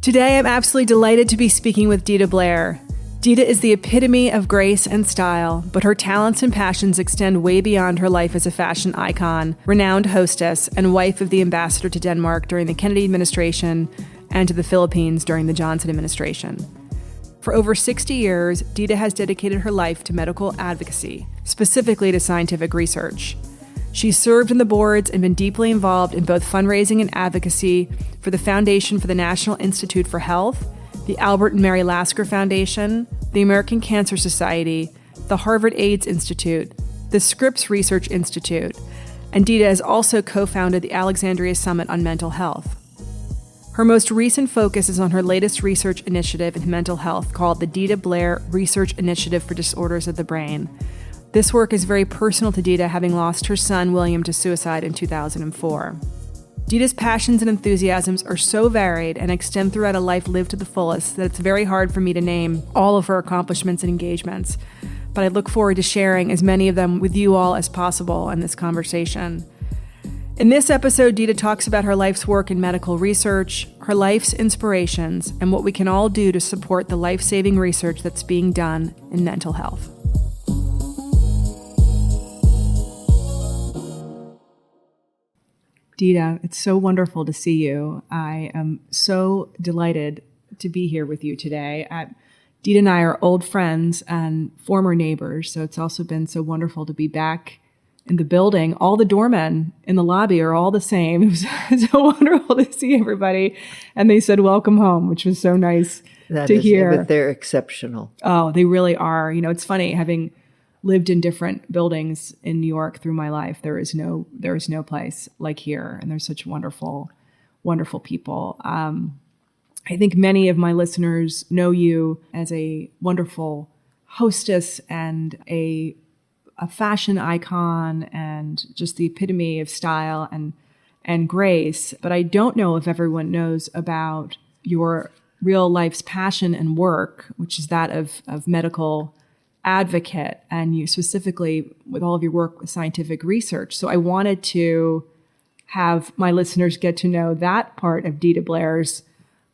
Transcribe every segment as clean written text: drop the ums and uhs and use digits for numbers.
Today, I'm absolutely delighted to be speaking with Deeda Blair. Deeda is the epitome of grace and style, but her talents and passions extend way beyond her life as a fashion icon, renowned hostess, and wife of the ambassador to Denmark during the Kennedy administration and to the Philippines during the Johnson administration. For over 60 years, Deeda has dedicated her life to medical advocacy, specifically to scientific research. She's served on the boards and been deeply involved in both fundraising and advocacy for the Foundation for the National Institute for Health, the Albert and Mary Lasker Foundation, the American Cancer Society, the Harvard AIDS Institute, the Scripps Research Institute, and Deeda has also co-founded the Alexandria Summit on Mental Health. Her most recent focus is on her latest research initiative in mental health called the Deeda Blair Research Initiative for Disorders of the Brain. This work is very personal to Deeda, having lost her son, William, to suicide in 2004. Deeda's passions and enthusiasms are so varied and extend throughout a life lived to the fullest that it's very hard for me to name all of her accomplishments and engagements. But I look forward to sharing as many of them with you all as possible in this conversation. In this episode, Deeda talks about her life's work in medical research, her life's inspirations, and what we can all do to support the life-saving research that's being done in mental health. Deeda, it's so wonderful to see you. I am so delighted to be here with you today. Deeda and I are old friends and former neighbors, so it's also been so wonderful to be back in the building. All the doormen in the lobby are all the same. It was so wonderful to see everybody. And they said, welcome home, which was so nice to hear. But they're exceptional. Oh, they really are. You know, it's funny, having lived in different buildings in New York through my life, there is no place like here, and there's such wonderful, wonderful people. I think many of my listeners know you as a wonderful hostess and a fashion icon and just the epitome of style and grace. But I don't know if everyone knows about your real life's passion and work, which is that of medical advocate, and you specifically with all of your work with scientific research. So I wanted to have my listeners get to know that part of Deeda Blair's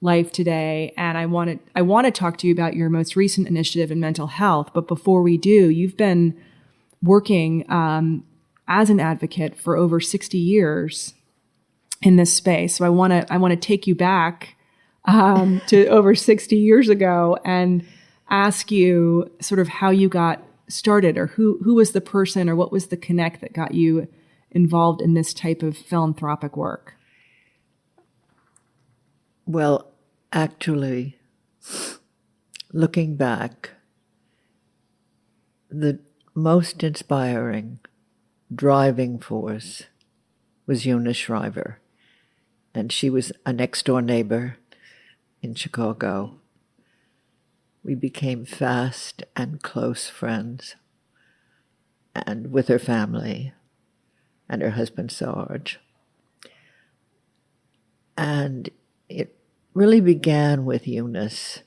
life today. And I want to talk to you about your most recent initiative in mental health. But before we do, you've been working as an advocate for over 60 years in this space. So I want to take you back to over 60 years ago and ask you sort of how you got started, or who was the person, or what was the connect that got you involved in this type of philanthropic work? Well, actually, looking back, the most inspiring driving force was Eunice Shriver, and she was a next-door neighbor in Chicago. We became fast and close friends, and with her family and her husband Sarge. And it really began with Eunice.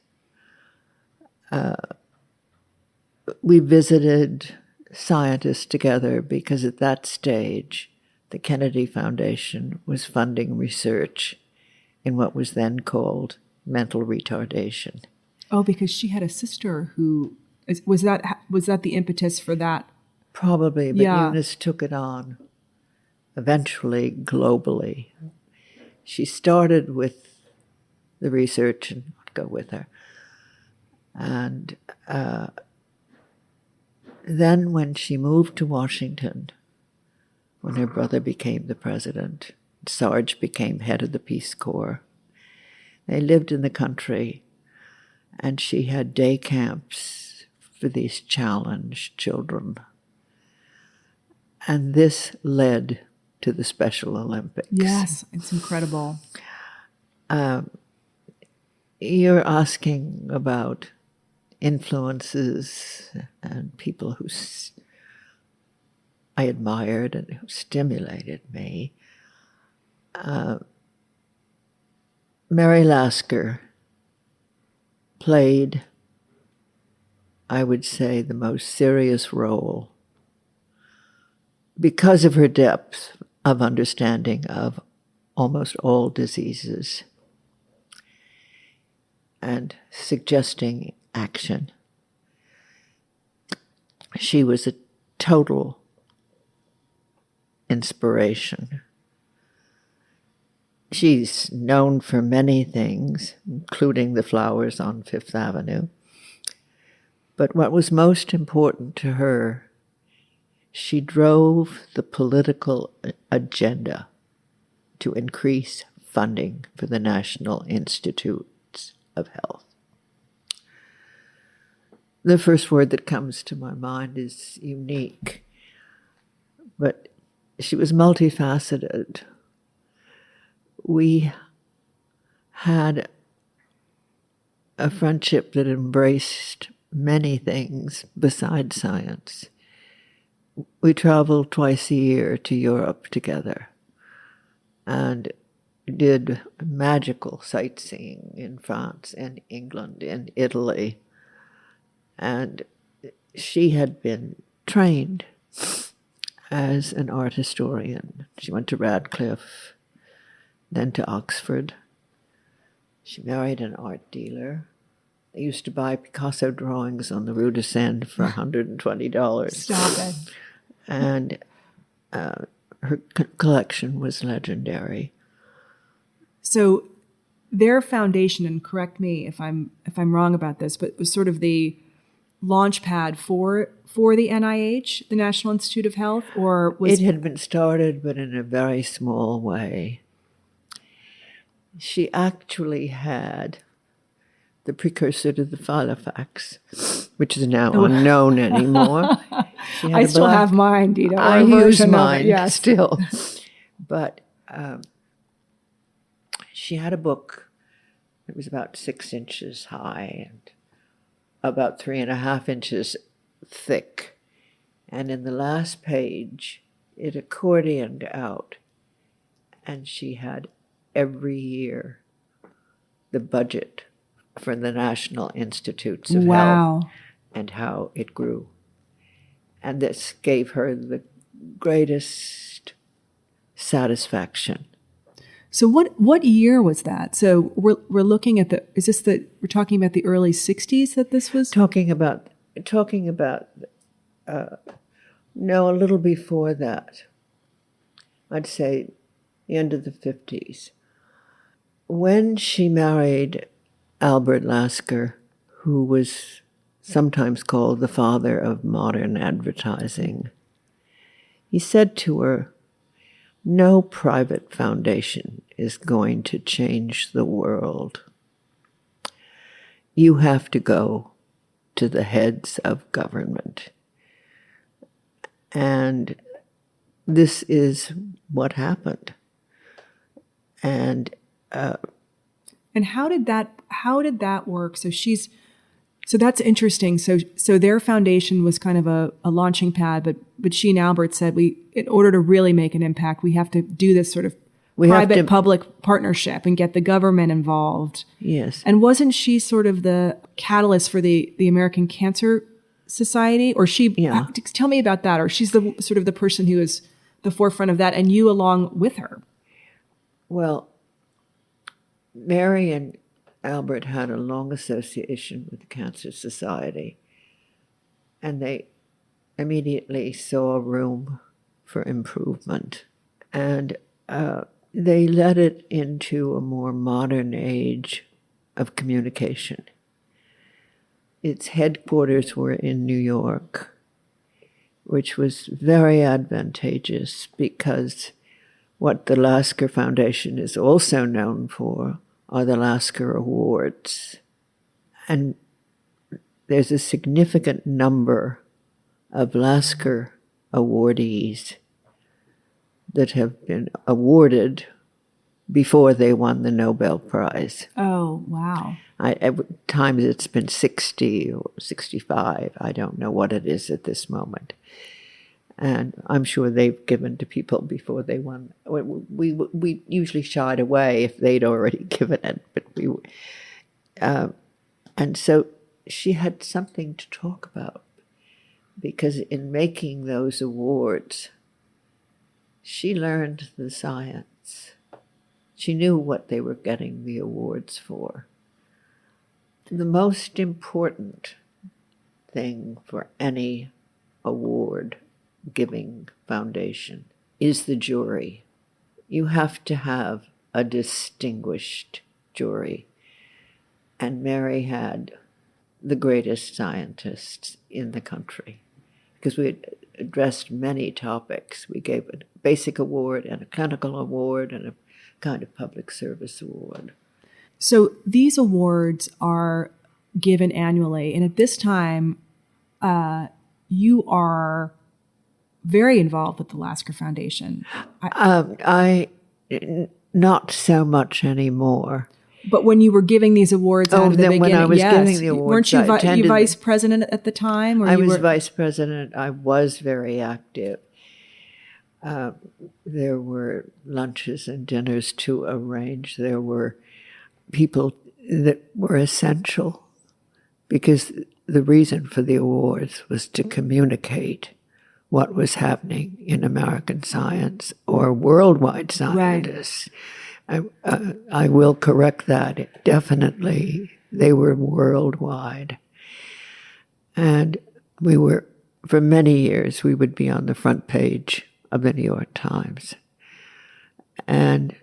We visited scientists together because at that stage, the Kennedy Foundation was funding research in what was then called mental retardation. Oh, because she had a sister who was that the impetus for that? Probably, but yeah. Eunice took it on eventually globally. She started with the research, and I'd go with her. And then when she moved to Washington, when her brother became the president, Sarge became head of the Peace Corps. They lived in the country, and she had day camps for these challenged children. And this led to the Special Olympics. Yes, it's incredible. You're asking about influences and people who I admired and who stimulated me. Mary Lasker played, I would say, the most serious role because of her depth of understanding of almost all diseases and suggesting action. She was a total inspiration. She's known for many things, including the flowers on Fifth Avenue. But what was most important to her, she drove the political agenda to increase funding for the National Institutes of Health. The first word that comes to my mind is unique, but she was multifaceted. We had a friendship that embraced many things besides science. We traveled twice a year to Europe together and did magical sightseeing in France and England and Italy. And she had been trained as an art historian. She went to Radcliffe, then to Oxford. She married an art dealer. They used to buy Picasso drawings on the Rue de Seine for $120. Stop it. And her collection was legendary. So their foundation, and correct me if I'm wrong about this, but was sort of the launch pad for the NIH, the National Institute of Health, or was it had been started, but in a very small way. She actually had the precursor to the Filofax, which is now unknown anymore. I still have mine, Deeda. I use mine still. But she had a book that was about 6 inches high and about 3.5 inches thick. And in the last page, it accordioned out. And she had every year the budget for the National Institutes of Health and how it grew. And this gave her the greatest satisfaction. So what year was that? So we're looking at we're talking about the early 60s that this was? Talking about no, a little before that. I'd say the end of the 50s. When she married Albert Lasker, who was sometimes called the father of modern advertising, he said to her, "No private foundation is going to change the world. You have to go to the heads of government." And this is what happened. And how did that work? So that's interesting. So their foundation was kind of a launching pad, but she and Albert said, in order to really make an impact, we have to do this sort of private-public partnership and get the government involved. Yes. And wasn't she sort of the catalyst for the American Cancer Society? Or tell me about that. Or she's the sort of the person who is the forefront of that, and you along with her. Well, Mary and Albert had a long association with the Cancer Society, and they immediately saw room for improvement. And they led it into a more modern age of communication. Its headquarters were in New York, which was very advantageous because what the Lasker Foundation is also known for are the Lasker Awards. And there's a significant number of Lasker awardees that have been awarded before they won the Nobel Prize. Oh, wow. At times it's been 60 or 65. I don't know what it is at this moment. And I'm sure they've given to people before they won. We usually shied away if they'd already given it, but and so she had something to talk about, because in making those awards, she learned the science. She knew what they were getting the awards for. The most important thing for any award-giving foundation is the jury. You have to have a distinguished jury. And Mary had the greatest scientists in the country, because we had addressed many topics. We gave a basic award and a clinical award and a kind of public service award. So these awards are given annually, and at this time, you are very involved with the Lasker Foundation. Not so much anymore. But when you were giving these awards out of the beginning, when I was giving the weren't awards, you vice president at the time? Or I was vice president. I was very active. There were lunches and dinners to arrange. There were people that were essential, because the reason for the awards was to communicate what was happening in American science or worldwide scientists. Right. I will correct that. Definitely, they were worldwide. And we were, for many years, we would be on the front page of the New York Times. And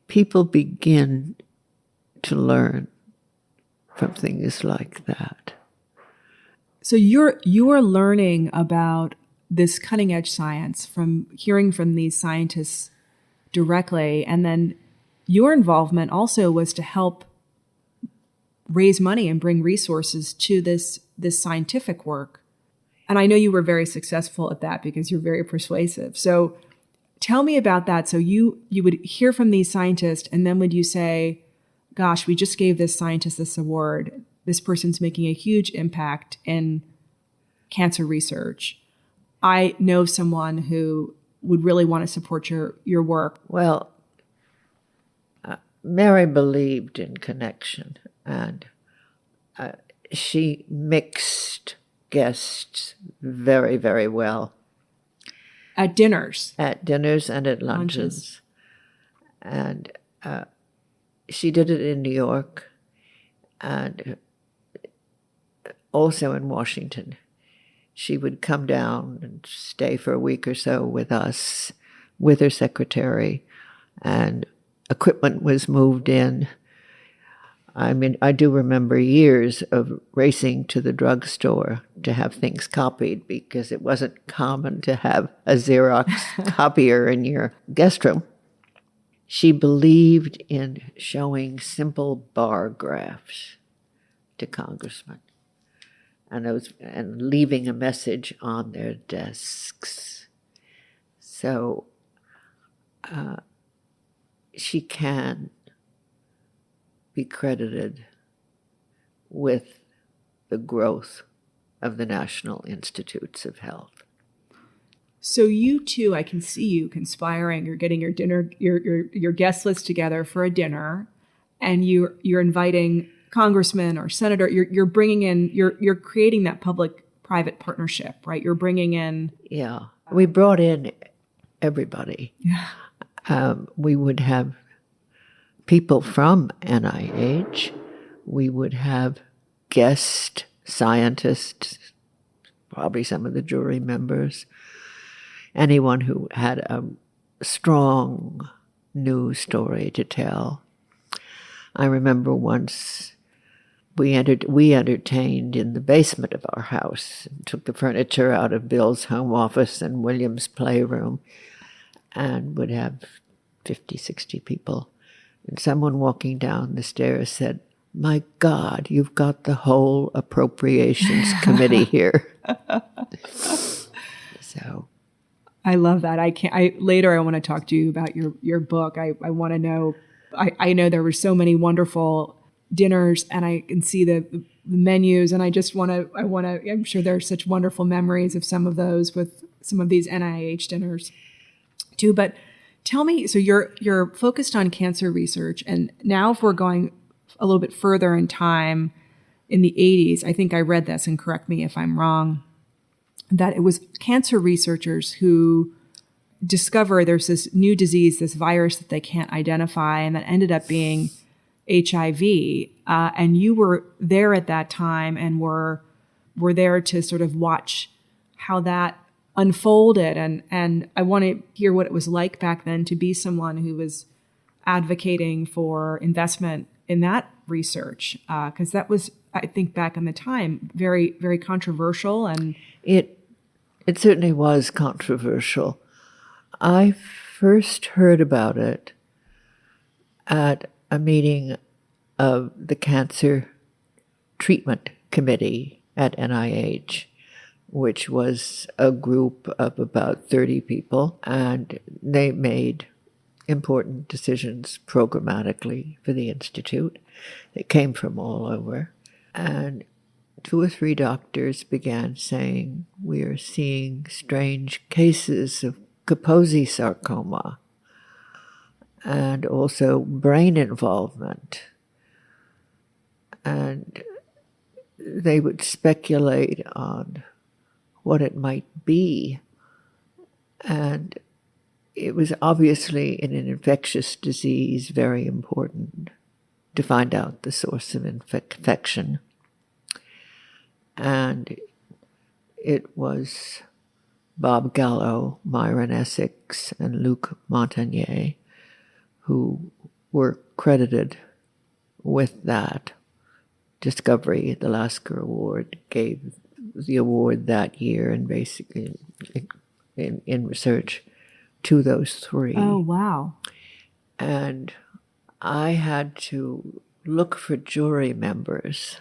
people begin to learn from things like that. So you're learning about this cutting edge science from hearing from these scientists directly, and then your involvement also was to help raise money and bring resources to this scientific work. And I know you were very successful at that because you're very persuasive. So tell me about that. So you would hear from these scientists, and then would you say, gosh, we just gave this scientist this award. This person's making a huge impact in cancer research. I know someone who would really want to support your work. Well, Mary believed in connection, and she mixed guests very, very well. At dinners? At dinners and at lunches. And she did it in New York and also in Washington. She would come down and stay for a week or so with us, with her secretary, and equipment was moved in. I mean, I do remember years of racing to the drugstore to have things copied, because it wasn't common to have a Xerox copier in your guest room. She believed in showing simple bar graphs to congressmen, and leaving a message on their desks. So she can be credited with the growth of the National Institutes of Health. So you two, I can see you conspiring. You're getting your dinner, your guest list together for a dinner, and you're inviting congressman or senator. You're bringing in. You're creating that public-private partnership, right? You're bringing in. Yeah, we brought in everybody. Yeah. We would have people from NIH. We would have guest scientists, probably some of the jury members, anyone who had a strong news story to tell. I remember once we entertained in the basement of our house, and took the furniture out of Bill's home office and William's playroom, and would have 50, 60 people. And someone walking down the stairs said, "My God, you've got the whole appropriations committee here." So, I love that. Later I want to talk to you about your book. I want to know. I know there were so many wonderful dinners, and I can see the menus, and I want to. I'm sure there are such wonderful memories of some of those with some of these NIH dinners, too. But tell me, so you're focused on cancer research, and now if we're going a little bit further in time, in the 80s, I think I read this, and correct me if I'm wrong, that it was cancer researchers who discover there's this new disease, this virus that they can't identify, and that ended up being HIV, and you were there at that time and were there to sort of watch how that unfolded. And I want to hear what it was like back then to be someone who was advocating for investment in that research, because that was, I think, back in the time, very, very controversial. And It certainly was controversial. I first heard about it at a meeting of the Cancer Treatment Committee at NIH, which was a group of about 30 people, and they made important decisions programmatically for the Institute. They came from all over. And 2 or 3 doctors began saying, we are seeing strange cases of Kaposi sarcoma and also brain involvement. And they would speculate on what it might be. And it was obviously in an infectious disease very important to find out the source of infection. And it was Bob Gallo, Myron Essex, and Luc Montagnier who were credited with that discovery. The Lasker Award gave the award that year, and basically in research to those 3. oh, wow. And I had to look for jury members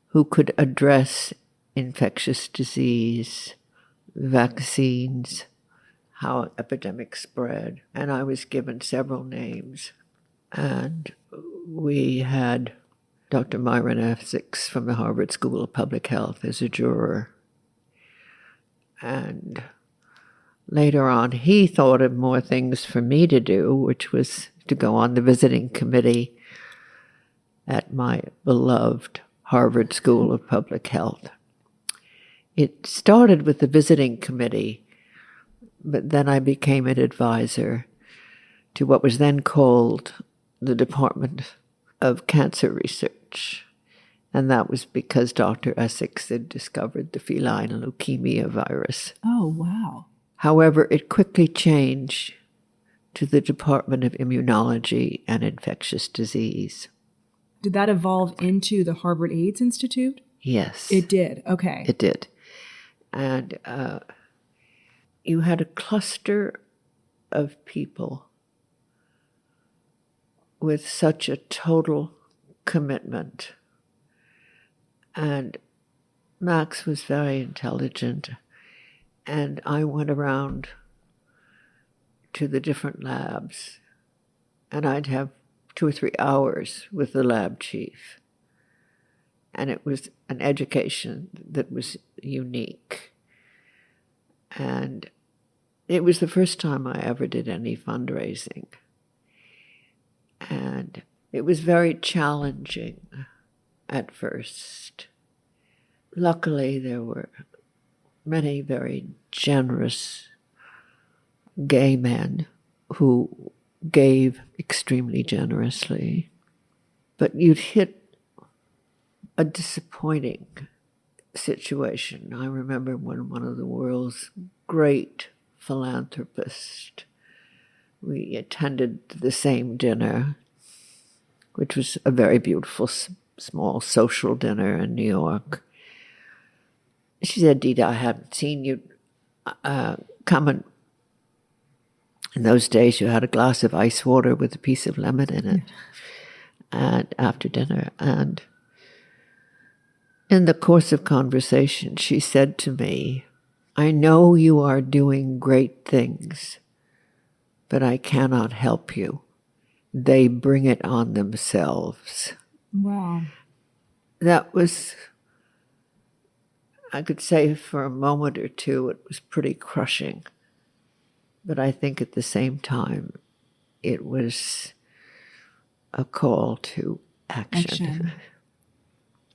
who could address infectious disease, vaccines, how epidemics spread. And I was given several names. And we had Dr. Myron Essex from the Harvard School of Public Health as a juror. And later on, he thought of more things for me to do, which was to go on the visiting committee at my beloved Harvard School of Public Health. It started with the visiting committee, but then I became an advisor to what was then called the Department of Cancer Research. And that was because Dr. Essex had discovered the feline leukemia virus. Oh, wow. However, it quickly changed to the Department of Immunology and Infectious Disease. Did that evolve into the Harvard AIDS Institute? Yes. It did. Okay. It did. And you had a cluster of people with such a total commitment. And Max was very intelligent. And I went around to the different labs, and I'd have 2 or 3 hours with the lab chief. And it was an education that was unique. And it was the first time I ever did any fundraising. And it was very challenging at first. Luckily, there were many very generous gay men who gave extremely generously. But you'd hit a disappointing situation. I remember when one of the world's great philanthropists, we attended the same dinner, which was a very beautiful small social dinner in New York. She said, Deeda, I haven't seen you come and in those days you had a glass of ice water with a piece of lemon in it and after dinner. And in the course of conversation, she said to me, I know you are doing great things, but I cannot help you. They bring it on themselves. Wow. That was, I could say for a moment or two, it was pretty crushing. But I think at the same time, it was a call to action.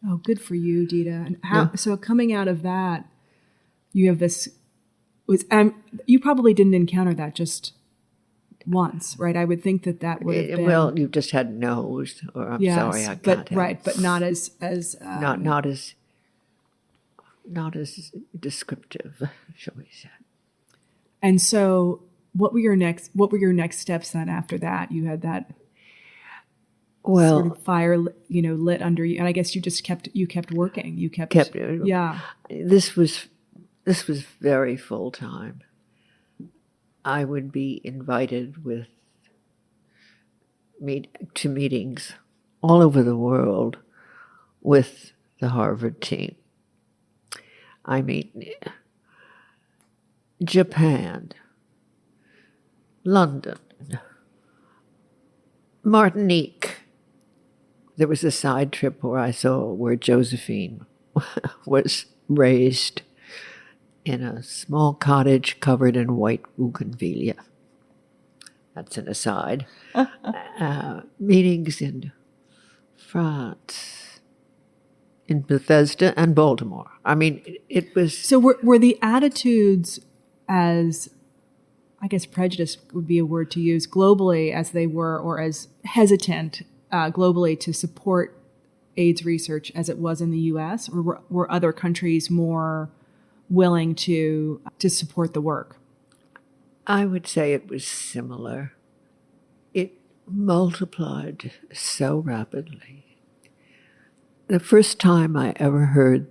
Oh, good for you, Deeda. And how? So coming out of that, you have this. You probably didn't encounter that just once, right? I would think that would have been... Well, you just had no's, or I'm sorry, I can't help. Right, but not as not as descriptive, shall we say. And so what were your next steps then after that? You had that sort of fire, lit under you, and I guess you kept working. You kept yeah. This was very full time. I would be invited to meetings all over the world with the Harvard team. I mean, Japan, London, Martinique. There was a side trip where I saw where Josephine was raised in a small cottage covered in white bougainvillea. That's an aside. Meetings in France, in Bethesda and Baltimore. I mean, it was... So were the attitudes, as I guess prejudice would be a word to use, globally as they were, or as hesitant globally to support AIDS research as it was in the U.S., or were other countries more willing to support the work? I would say it was similar. It multiplied so rapidly. The first time I ever heard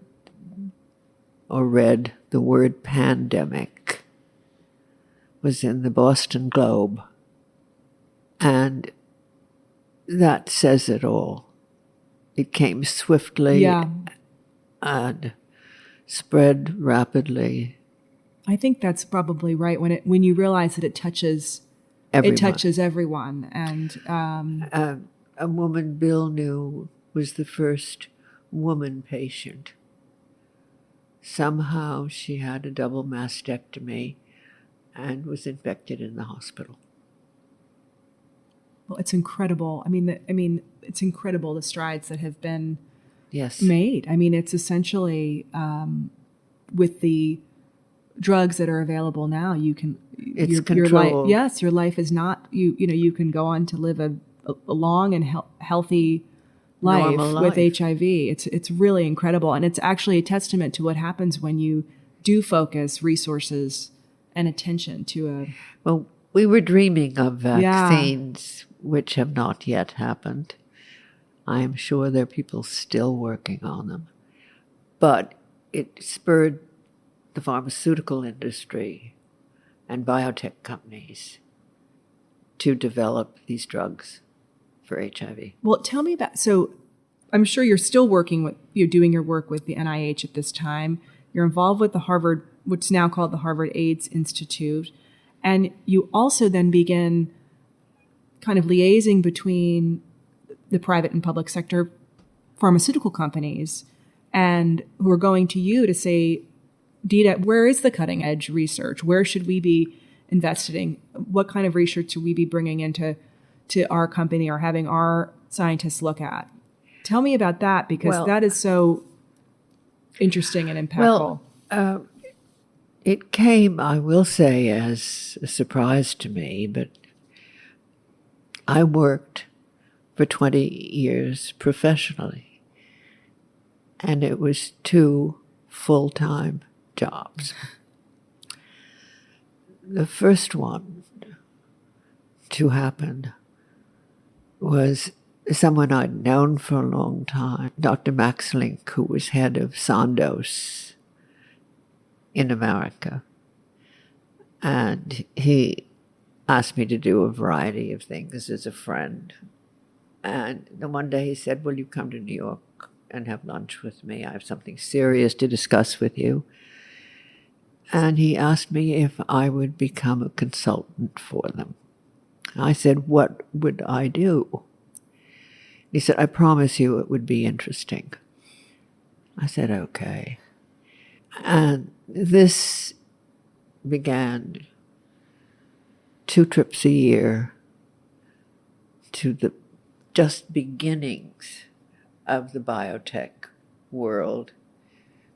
or read the word pandemic was in the Boston Globe, and that says it all. It came swiftly and spread rapidly. I think that's probably right when you realize that it touches everyone. And a woman Bill knew was the first woman patient. Somehow she had a double mastectomy and was infected in the hospital. Well, it's incredible. I mean, it's incredible the strides that have been Yes. made. I mean, it's essentially with the drugs that are available now, you can... It's Your controlled. life, your life is not... You can go on to live a long and healthy life with HIV. It's really incredible. And it's actually a testament to what happens when you do focus resources and attention to a... Well, we were dreaming of vaccines, which have not yet happened. I am sure there are people still working on them. But it spurred the pharmaceutical industry and biotech companies to develop these drugs for HIV. Well, tell me about... So I'm sure you're still you're doing your work with the NIH at this time. You're involved with the Harvard, what's now called the Harvard AIDS Institute. And you also then begin kind of liaising between the private and public sector pharmaceutical companies, and who are going to you to say, Deeda, where is the cutting edge research? Where should we be investing? What kind of research should we be bringing into our company or having our scientists look at? Tell me about that, because that is so interesting and impactful. Well, it came, I will say, as a surprise to me, but I worked for 20 years professionally, and it was 2 full-time jobs. The first one to happen was someone I'd known for a long time, Dr. Max Link, who was head of Sandoz in America. And he asked me to do a variety of things as a friend. And then one day he said, will you come to New York and have lunch with me? I have something serious to discuss with you. And he asked me if I would become a consultant for them. I said, what would I do? He said, I promise you it would be interesting. I said, okay. And this began 2 trips a year to the just beginnings of the biotech world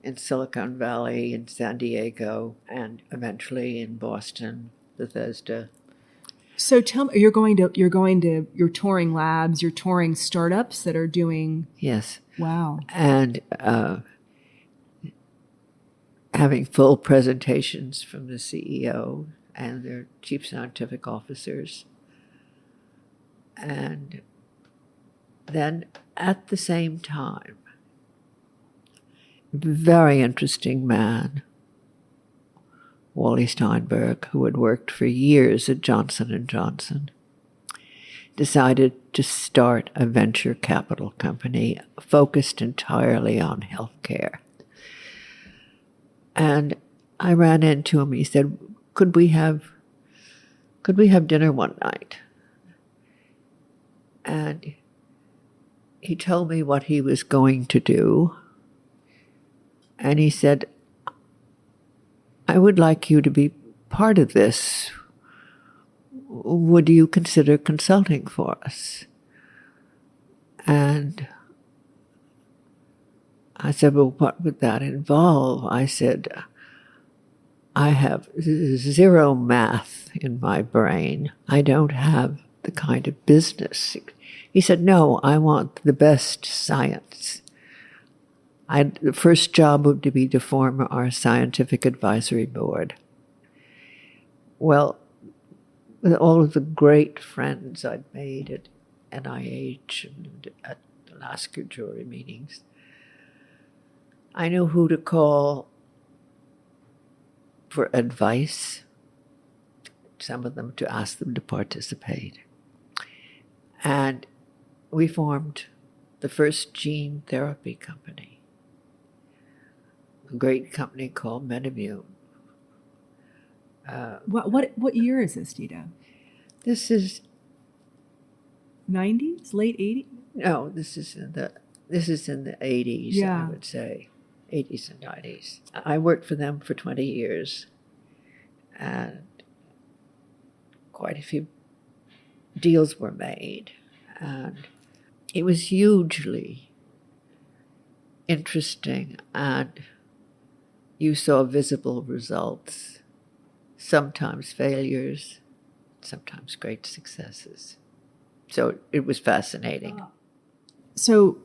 in Silicon Valley, in San Diego, and eventually in Boston, Bethesda. So tell me, you're touring labs, you're touring startups that are doing. Yes. Wow. And having full presentations from the CEO and their chief scientific officers. And then at the same time, very interesting man, Wally Steinberg, who had worked for years at Johnson & Johnson, decided to start a venture capital company focused entirely on healthcare. And I ran into him. He said, could we have dinner one night? And he told me what he was going to do. And he said, I would like you to be part of this. Would you consider consulting for us? And I said, well, what would that involve? I said, I have zero math in my brain. I don't have the kind of business. He said, no, I want the best science. The first job would be to form our scientific advisory board. Well, with all of the great friends I'd made at NIH and at the Lasker jury meetings, I knew who to call for advice, some of them to ask them to participate. And we formed the first gene therapy company, a great company called MedImmune. What year is this, Deeda? This is 90s, late 80s? No, this is in the 80s, Yeah. I would say, 80s and 90s. I worked for them for 20 years, and quite a few deals were made, and it was hugely interesting, and you saw visible results, sometimes failures, sometimes great successes. So it was fascinating. So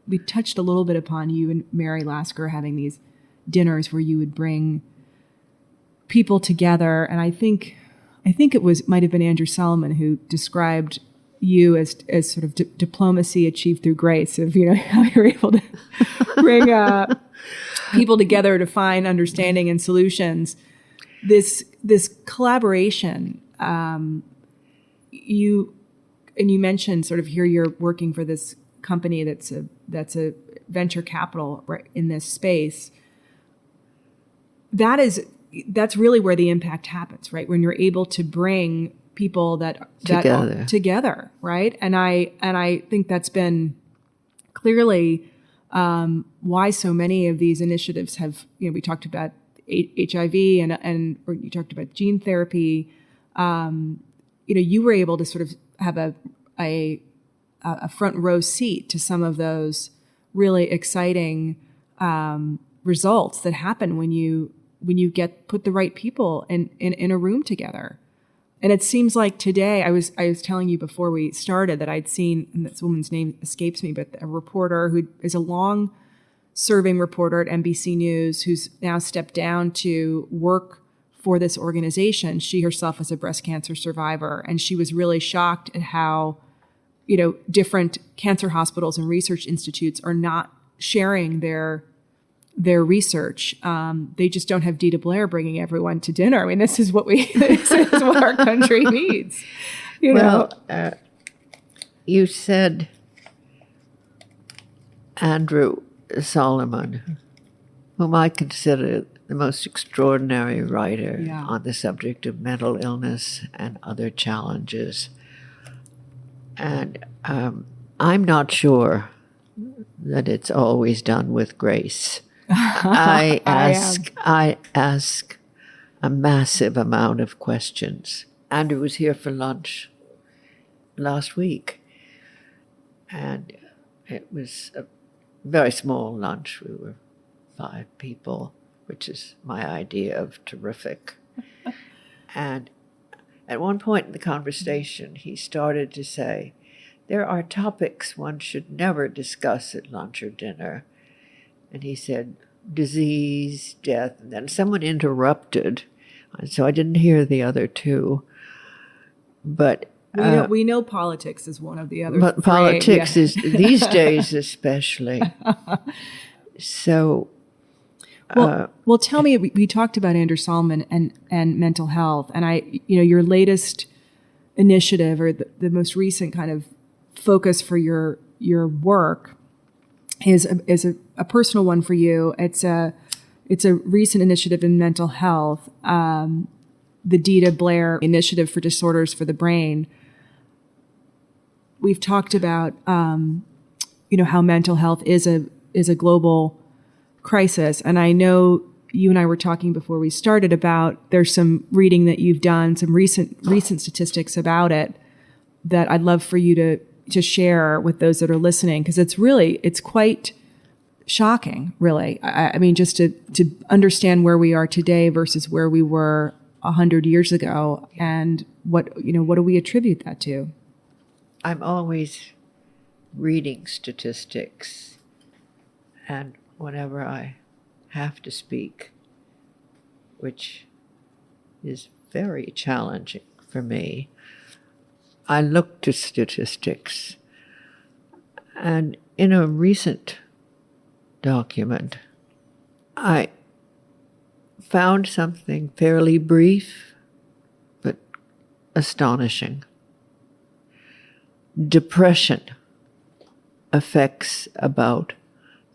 we touched a little bit upon you and Mary Lasker having these dinners where you would bring people together, and I think it might have been Andrew Solomon who described you as sort of diplomacy achieved through grace, of how you're able to bring people together to find understanding and solutions. This collaboration, you mentioned sort of here you're working for this company that's a venture capital in this space. That's really where the impact happens, right? When you're able to bring people that together, right? And I think that's been clearly why so many of these initiatives have, we talked about HIV and or you talked about gene therapy. You were able to sort of have a front row seat to some of those really exciting results that happen when you put the right people in a room together. And it seems like today, I was telling you before we started that I'd seen, and this woman's name escapes me, but a reporter who is a long-serving reporter at NBC News who's now stepped down to work for this organization. She herself is a breast cancer survivor, and she was really shocked at how, different cancer hospitals and research institutes are not sharing their research. They just don't have Deeda Blair bringing everyone to dinner. I mean, this is what our country needs. You said Andrew Solomon, whom I consider the most extraordinary writer on the subject of mental illness and other challenges. And I'm not sure that it's always done with grace. I ask a massive amount of questions. Andrew was here for lunch last week, and it was a very small lunch. We were 5 people, which is my idea of terrific. And At one point in the conversation, he started to say, there are topics one should never discuss at lunch or dinner. And he said, disease, death, and then someone interrupted. And so I didn't hear the other two. But we know politics is one of the other. But politics is, these days especially. So... Well, tell me, we talked about Andrew Solomon and mental health, and your latest initiative, or the most recent kind of focus for your work is a personal one for you. It's a recent initiative in mental health, the Deeda Blair Initiative for Disorders for the Brain. We've talked about how mental health is a global crisis. And I know you and I were talking before we started about there's some reading that you've done, some recent statistics about it that I'd love for you to share with those that are listening, because it's quite shocking, really. I mean, just to understand where we are today versus where we were 100 years ago, and what do we attribute that to? I'm always reading statistics, and whenever I have to speak, which is very challenging for me, I look to statistics. And in a recent document, I found something fairly brief but astonishing. Depression affects about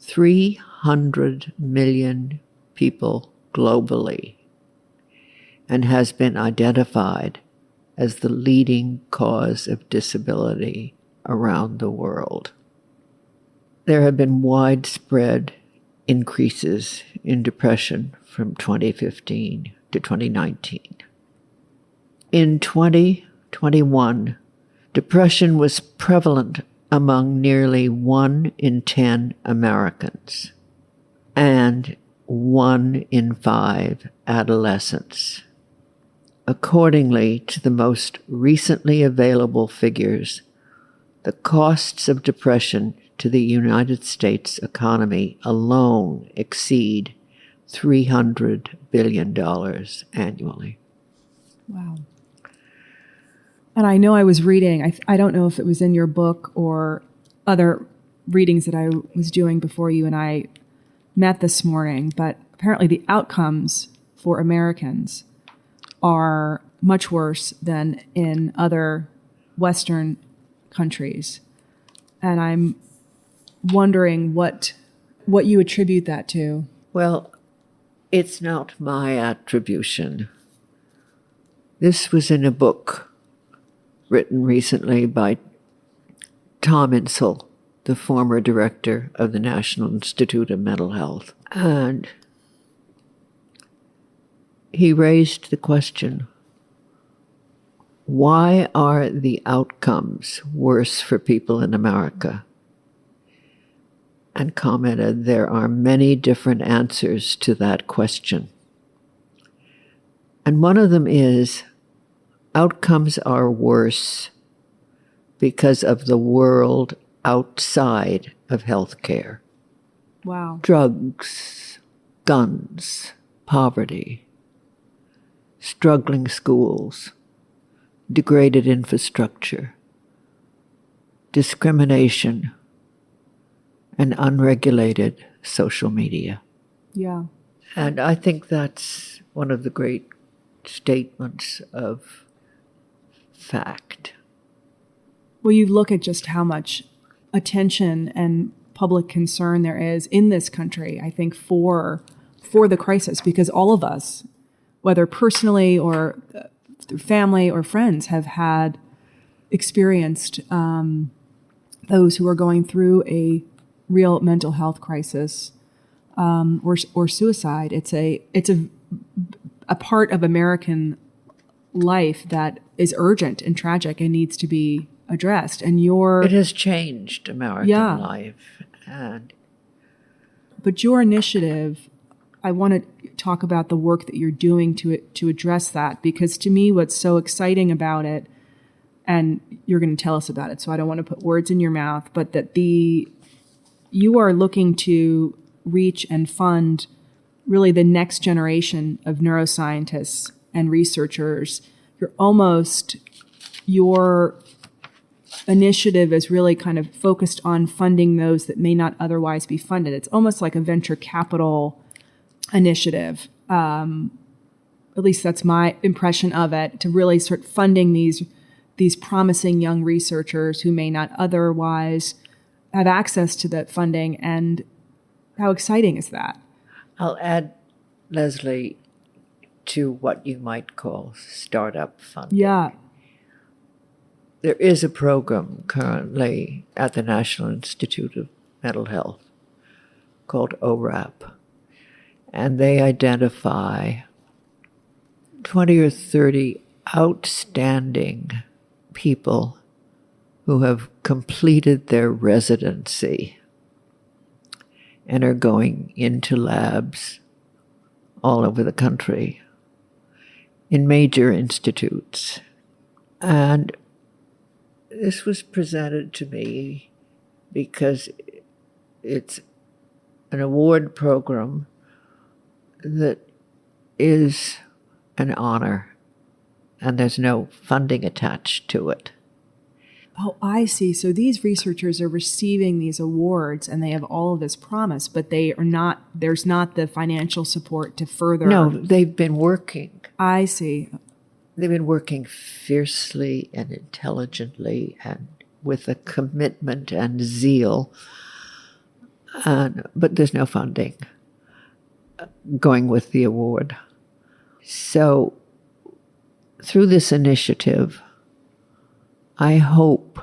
300 million people globally and has been identified as the leading cause of disability around the world. There have been widespread increases in depression from 2015 to 2019. In 2021, depression was prevalent among nearly 1 in 10 Americans and 1 in 5 adolescents. Accordingly to the most recently available figures, the costs of depression to the United States economy alone exceed $300 billion annually. Wow. And I know I was reading, I don't know if it was in your book or other readings that I was doing before you and I met this morning, but apparently the outcomes for Americans are much worse than in other Western countries. And I'm wondering what you attribute that to. Well, it's not my attribution. This was in a book written recently by Tom Insel, the former director of the National Institute of Mental Health. And he raised the question, why are the outcomes worse for people in America? And commented, there are many different answers to that question. And one of them is, outcomes are worse because of the world outside of healthcare. Wow. Drugs, guns, poverty, struggling schools, degraded infrastructure, discrimination, and unregulated social media. Yeah. And I think that's one of the great statements of fact. Well, you look at just how much attention and public concern there is in this country, I think, for the crisis, because all of us, whether personally or through family or friends, have had experienced those who are going through a real mental health crisis or suicide. It's a part of American life that is urgent and tragic and needs to be addressed. And it has changed American life. But your initiative I want to talk about the work that you're doing to address that, because to me, what's so exciting about it, and you're going to tell us about it, so I don't want to put words in your mouth, but that you are looking to reach and fund really the next generation of neuroscientists and researchers. Your initiative is really kind of focused on funding those that may not otherwise be funded. It's almost like a venture capital initiative. At least that's my impression of it, to really start funding these promising young researchers who may not otherwise have access to that funding. And how exciting is that? I'll add, Leslie, to what you might call startup funding. Yeah. There is a program currently at the National Institute of Mental Health called ORAP, and they identify 20 or 30 outstanding people who have completed their residency and are going into labs all over the country in major institutes. And this was presented to me because it's an award program that is an honor, and there's no funding attached to it. Oh, I see. So these researchers are receiving these awards and they have all of this promise, but there's not the financial support to further. No, they've been working. I see. They've been working fiercely and intelligently and with a commitment and zeal, but there's no funding going with the award. So through this initiative, I hope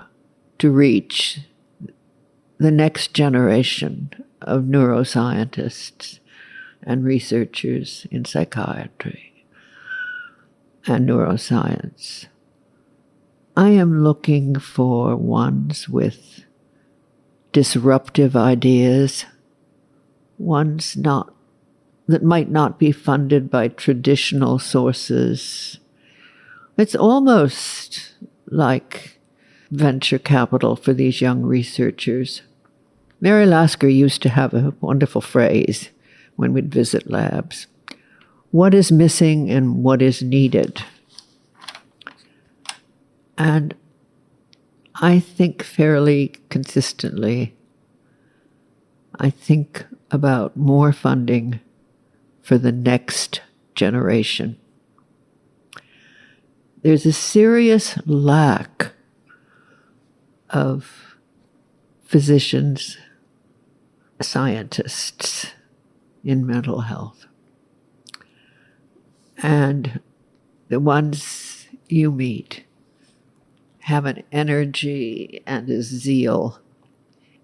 to reach the next generation of neuroscientists and researchers in psychiatry and neuroscience. I am looking for ones with disruptive ideas, ones that might not be funded by traditional sources. It's almost like venture capital for these young researchers. Mary Lasker used to have a wonderful phrase when we'd visit labs: what is missing and what is needed. And I think fairly consistently, I think about more funding for the next generation. There's a serious lack of physicians, scientists in mental health. And the ones you meet have an energy and a zeal,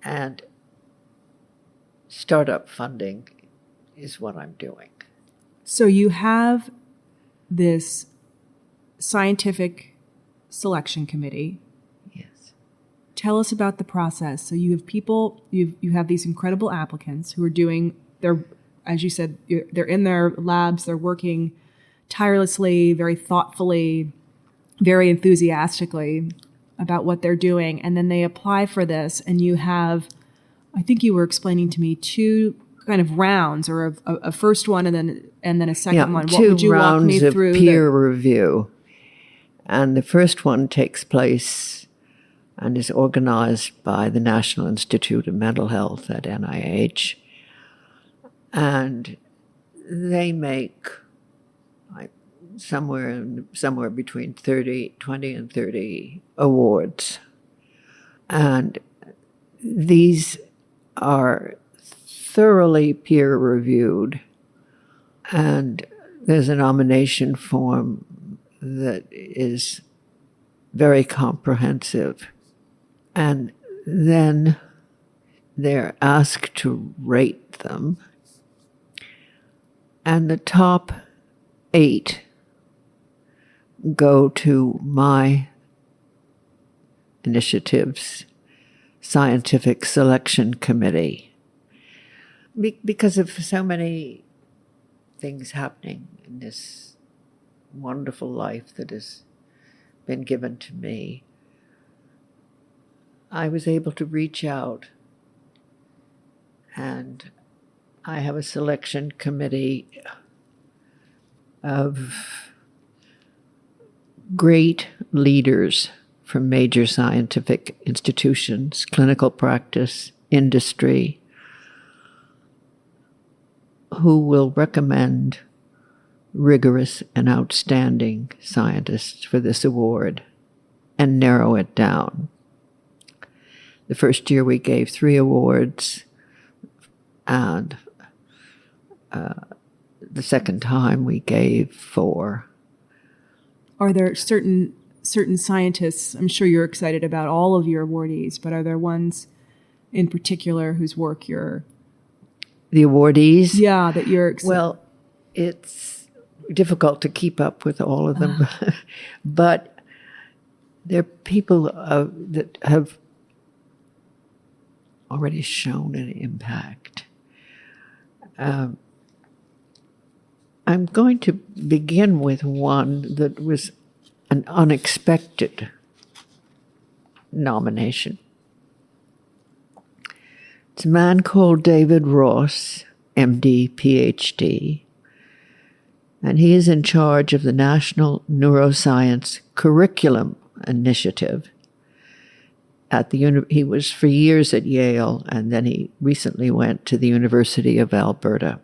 and startup funding is what I'm doing. So you have this scientific selection committee. Yes. Tell us about the process. So you have people, you have these incredible applicants who are doing as you said, they're in their labs, they're working tirelessly, very thoughtfully, very enthusiastically about what they're doing. And then they apply for this, and you have, I think you were explaining to me, two kind of rounds, or a first one and then a second one. What would you walk me through? 2 rounds of peer review. And the first one takes place and is organized by the National Institute of Mental Health at NIH. And they make somewhere between 20 and 30 awards. And these are thoroughly peer reviewed. And there's a nomination form that is very comprehensive. And then they're asked to rate them. And the top 8 go to my initiative's scientific selection committee. Because of so many things happening in this wonderful life that has been given to me, I was able to reach out, and I have a selection committee of great leaders from major scientific institutions, clinical practice, industry, who will recommend rigorous and outstanding scientists for this award and narrow it down. The first year we gave 3 awards, and the second time we gave 4. Are there certain scientists, I'm sure you're excited about all of your awardees, but are there ones in particular whose work you're... The awardees? Yeah, that you're excited... Well, it's difficult to keep up with all of them, but they're people that have already shown an impact. I'm going to begin with one that was an unexpected nomination. It's a man called David Ross, MD, PhD, and he is in charge of the National Neuroscience Curriculum Initiative. He was for years at Yale, and then he recently went to the University of Alberta.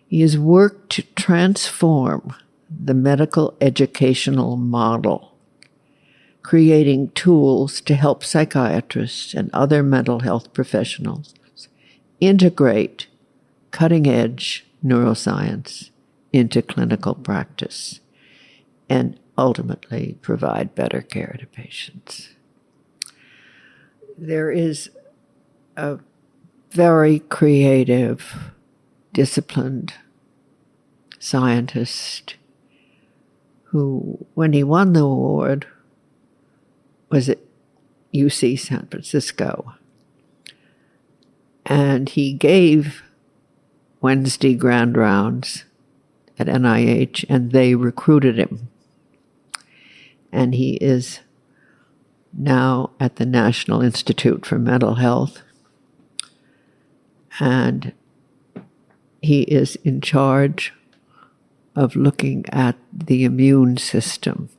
He has worked to transform the medical educational model, creating tools to help psychiatrists and other mental health professionals integrate cutting-edge neuroscience into clinical practice and ultimately provide better care to patients. There is a very creative, disciplined scientist who, when he won the award, was at UC San Francisco. And he gave Wednesday grand rounds at NIH, and they recruited him. And he is now at the National Institute for Mental Health. And he is in charge of looking at the immune system.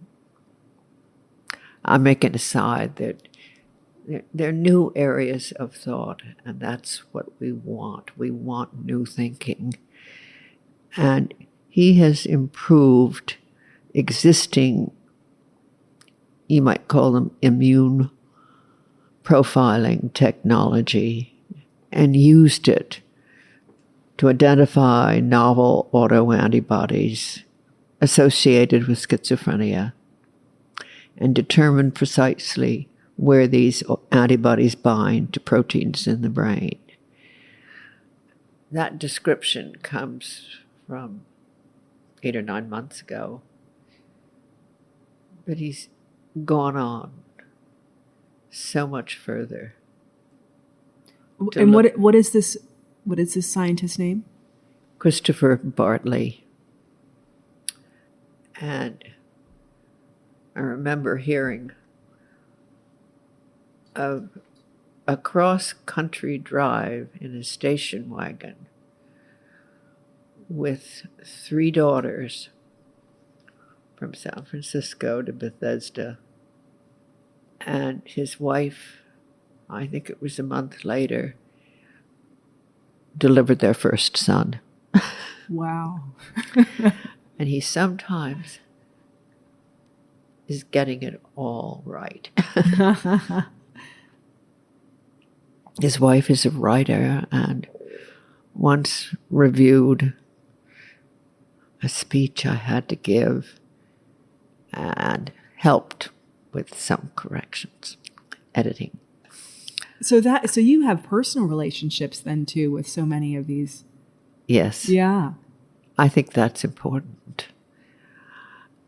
I'm making aside that there are new areas of thought, and that's what we want. We want new thinking. And he has improved existing, you might call them immune profiling technology, and used it to identify novel autoantibodies associated with schizophrenia and determine precisely where these antibodies bind to proteins in the brain. That description comes from 8 or 9 months ago, but he's gone on so much further. And what is this scientist's name? Christopher Bartley. And I remember hearing of a cross-country drive in a station wagon with 3 daughters from San Francisco to Bethesda. And his wife, I think it was a month later, delivered their first son. Wow. And he sometimes is getting it all right. His wife is a writer and once reviewed a speech I had to give and helped with some corrections, editing. So you have personal relationships then too with so many of these. Yes. Yeah. I think that's important.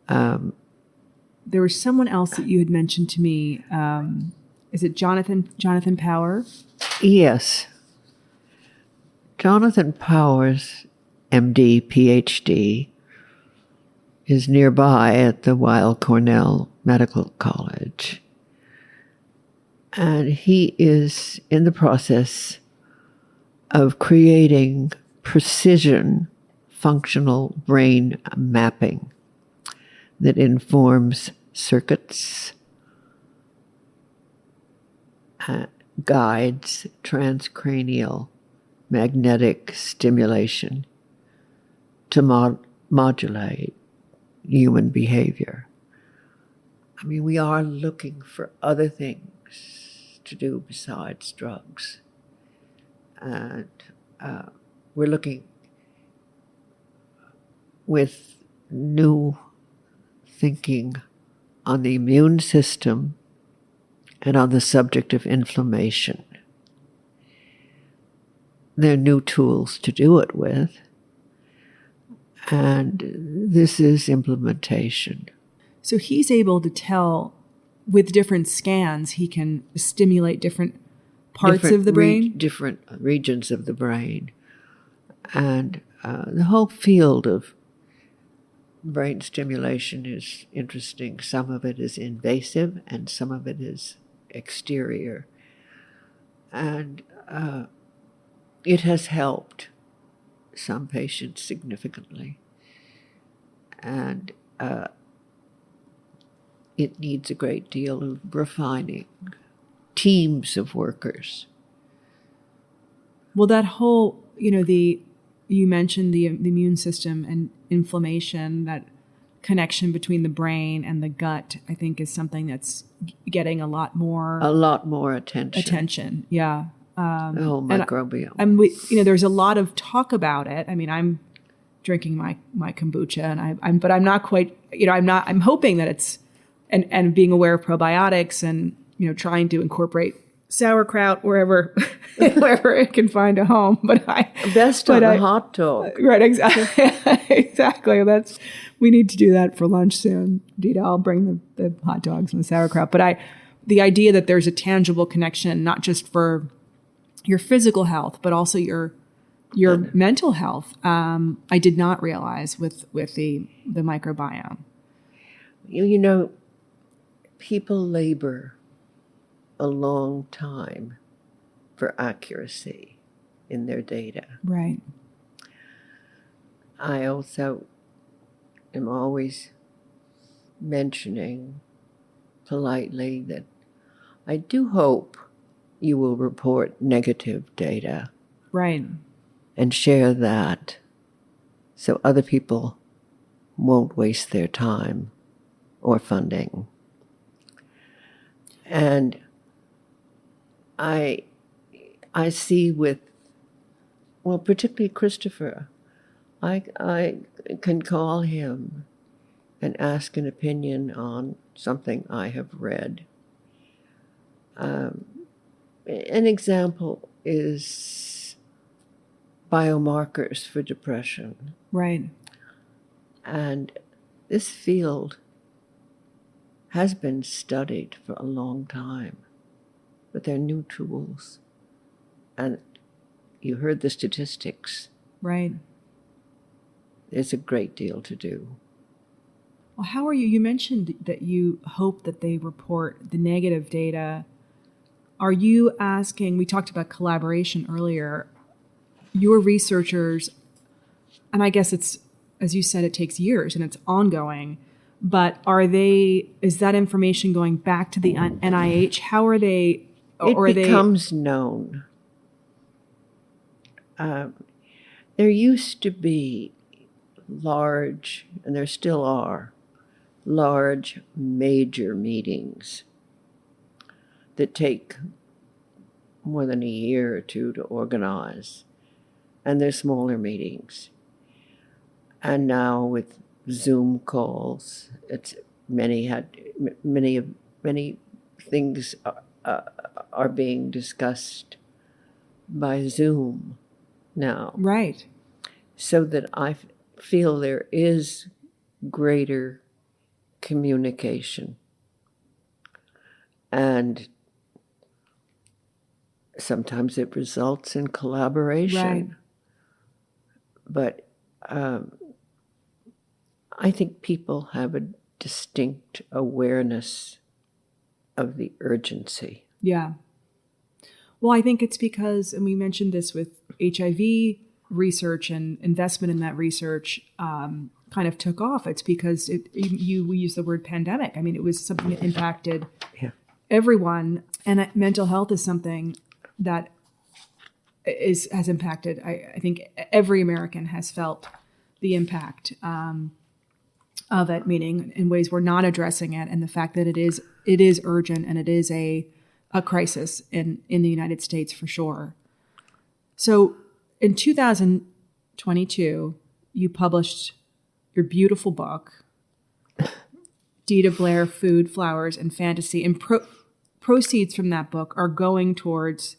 There was someone else that you had mentioned to me. Is it Jonathan Power? Yes. Jonathan Powers MD, PhD, is nearby at the Weill Cornell Medical College. And he is in the process of creating precision functional brain mapping that informs circuits, guides transcranial magnetic stimulation to modulate human behavior. I mean, we are looking for other things to do besides drugs. And we're looking with new thinking on the immune system and on the subject of inflammation. There are new tools to do it with, and this is implementation. So he's able to tell with different scans, he can stimulate different parts of the brain? Different regions of the brain. And the whole field of brain stimulation is interesting. Some of it is invasive and some of it is exterior. And it has helped some patients significantly. And it needs a great deal of refining. Teams of workers. Well, that whole, you mentioned the immune system and inflammation, that connection between the brain and the gut, I think is something that's getting a lot more attention. Yeah. The whole microbiome. And there's a lot of talk about it. I mean, I'm drinking my kombucha but I'm not quite, I'm hoping that it's, and being aware of probiotics and, trying to incorporate sauerkraut wherever it can find a home. But a hot dog. Right, exactly. Exactly. We need to do that for lunch soon. Deeda, I'll bring the hot dogs and the sauerkraut. But the idea that there's a tangible connection, not just for your physical health, but also your mental health, I did not realize with the microbiome. People labor a long time for accuracy in their data. Right. I also am always mentioning politely that I do hope you will report negative data. Right. And share that so other people won't waste their time or funding. And I see particularly Christopher, I can call him and ask an opinion on something I have read. An example is biomarkers for depression. Right. And this field has been studied for a long time, but they're new tools. And you heard the statistics. Right. There's a great deal to do. Well, how are you? You mentioned that you hope that they report the negative data. Are you asking, we talked about collaboration earlier, your researchers, and I guess it's, as you said, it takes years and it's ongoing, but is that information going back to the NIH? How are they? It becomes known. There used to be large, and there still are, large major meetings that take more than a year or two to organize. And they're smaller meetings. And now with Zoom calls, many things are being discussed by Zoom now. Right. So that I feel there is greater communication. And sometimes it results in collaboration. Right. But I think people have a distinct awareness of the urgency. Yeah. Well, I think it's because, and we mentioned this with HIV research and investment in that research kind of took off. It's because we use the word pandemic. I mean, it was something that impacted everyone, and mental health is something that has impacted. I think every American has felt the impact of it, meaning in ways we're not addressing it, and the fact that it is urgent and it is a crisis in the United States for sure. So in 2022, you published your beautiful book, Deeda Blair, Food, Flowers, and Fantasy. And proceeds from that book are going towards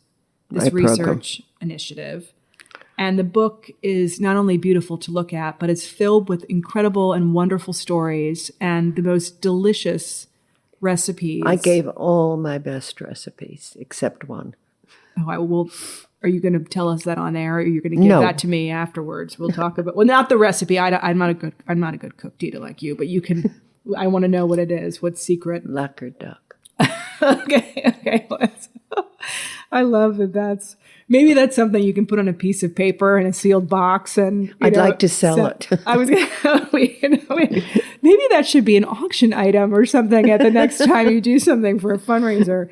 this research initiative. And the book is not only beautiful to look at, but it's filled with incredible and wonderful stories and the most delicious recipes. I gave all my best recipes, except one. Oh, are you going to tell us that on air, or are you going to give that to me afterwards? We'll talk about, well, not the recipe. I'm not a good cook, Deeda, like you, but you can, I want to know what it is. What's secret? Lacquer duck. Okay. I love that. Maybe that's something you can put on a piece of paper in a sealed box, and I'd like to sell it. I was, maybe that should be an auction item or something at the next time you do something for a fundraiser.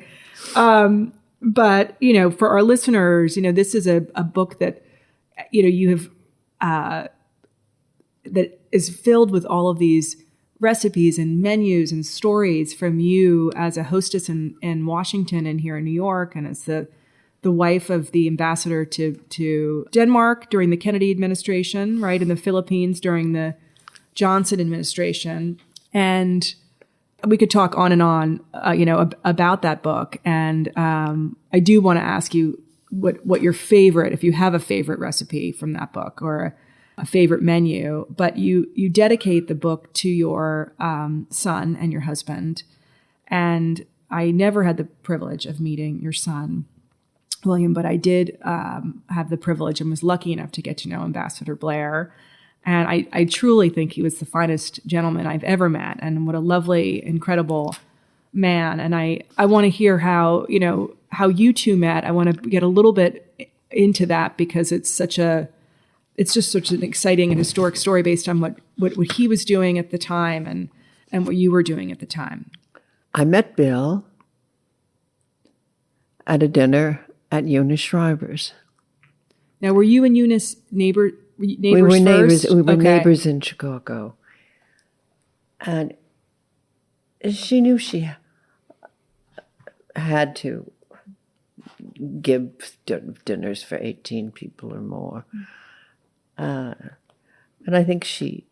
But for our listeners, this is a book that you have that is filled with all of these recipes and menus and stories from you as a hostess in Washington and here in New York, and as the wife of the ambassador to Denmark during the Kennedy administration, right, in the Philippines during the Johnson administration. And we could talk on and on, about that book. And I do want to ask you what your favorite, if you have a favorite recipe from that book or a favorite menu, but you dedicate the book to your son and your husband. And I never had the privilege of meeting your son, William, but I did have the privilege and was lucky enough to get to know Ambassador Blair. And I truly think he was the finest gentleman I've ever met. And what a lovely, incredible man. And I want to hear how you two met. I want to get a little bit into that because it's just such an exciting and historic story based on what he was doing at the time and what you were doing at the time. I met Bill at a dinner at Eunice Shriver's. Now, were you and Eunice neighbors we were first? neighbors. We were Okay. neighbors in Chicago. And she knew she had to give dinners for 18 people or more. And I think she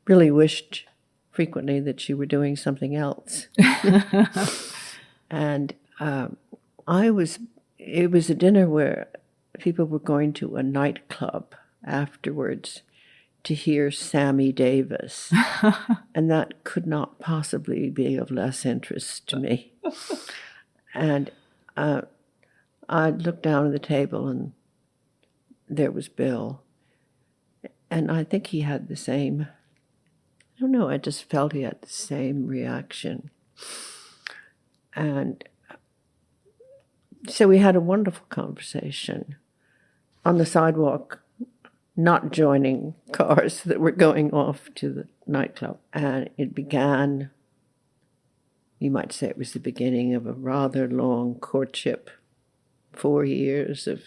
really wished frequently that she were doing something else. And it was a dinner where people were going to a nightclub afterwards to hear Sammy Davis. And that could not possibly be of less interest to me. And I looked down at the table and there was Bill. And I think he had the same, I don't know, I just felt he had the same reaction. And so we had a wonderful conversation on the sidewalk, not joining cars that were going off to the nightclub. And it began, you might say it was the beginning of a rather long courtship, 4 years of,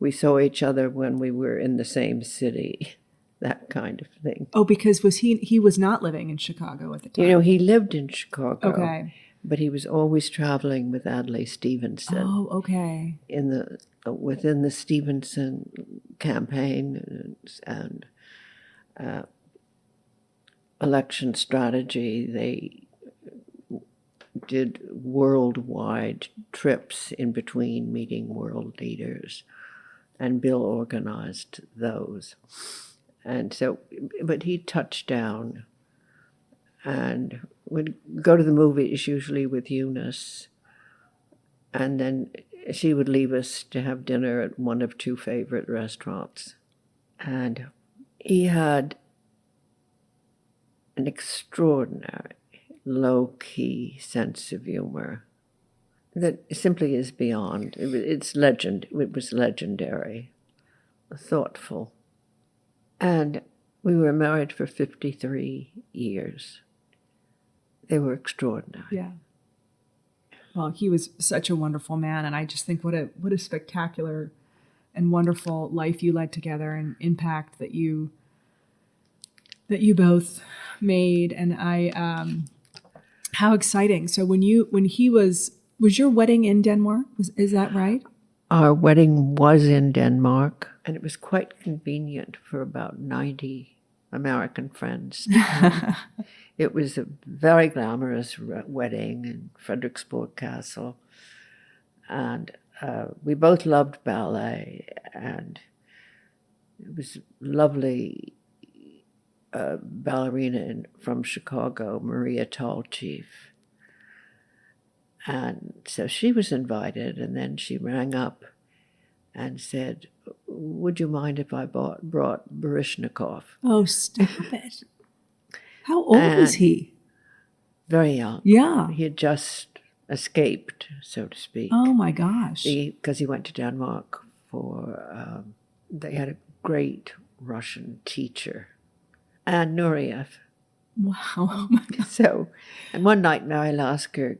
we saw each other when we were in the same city, that kind of thing. Oh, because he was not living in Chicago at the time. He lived in Chicago. Okay. But he was always traveling with Adlai Stevenson. Oh, okay. Within the Stevenson campaign and election strategy, they did worldwide trips in between meeting world leaders, and Bill organized those. And so, but he touched down and would go to the movies usually with Eunice, and then she would leave us to have dinner at one of two favorite restaurants. And He had an extraordinary, low-key sense of humor that simply is beyond. It was legendary, thoughtful. And we were married for 53 years. They were extraordinary. Yeah. Well, he was such a wonderful man, and I just think what a spectacular and wonderful life you led together, and impact that you both made. And how exciting! So when he was your wedding in Denmark? Is that right? Our wedding was in Denmark, and it was quite convenient for about 90 American friends. It was a very glamorous wedding in Frederiksborg Castle, and we both loved ballet, and it was lovely. Ballerina from Chicago, Maria Tallchief. And so she was invited, and then she rang up and said, "Would you mind if I brought Baryshnikov?" Oh, stop it. How old was he? Very young. Yeah. He had just escaped, so to speak. Oh, my gosh. Because he went to Denmark for, they had a great Russian teacher, and Nureyev. Wow. Oh my God. So, and one night Mary Lasker,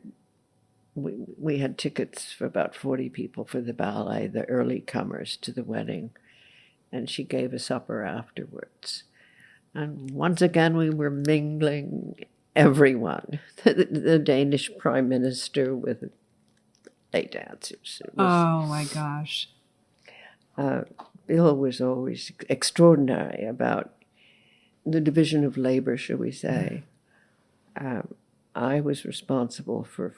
we had tickets for about 40 people for the ballet, the early comers to the wedding, and she gave a supper afterwards. And once again we were mingling everyone, the Danish prime minister with lay dancers. Oh my gosh. Bill was always extraordinary about the division of labor, shall we say. I was responsible for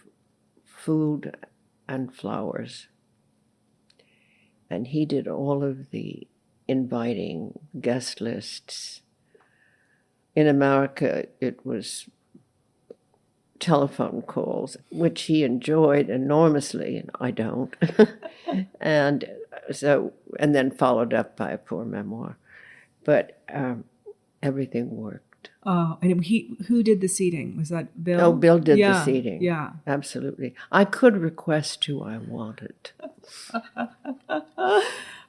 food and flowers, and he did all of the inviting, guest lists. In America, it was telephone calls, which he enjoyed enormously, and I don't. And then followed up by a poor memoir. But everything worked. Oh, and who did the seating? Was that Bill? Oh, Bill did the seating. Yeah. Absolutely. I could request who I wanted.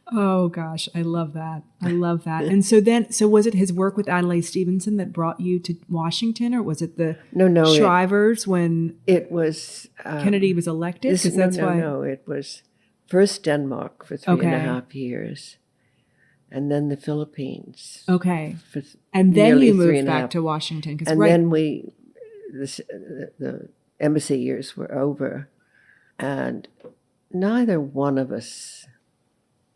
Oh gosh, I love that. I love that. And so was it his work with Adlai Stevenson that brought you to Washington, or was it the Shrivers when it was Kennedy was elected? No, it was first Denmark for 3.5 years, and then the Philippines. Okay. And then you moved back to Washington. And then the embassy years were over, and neither one of us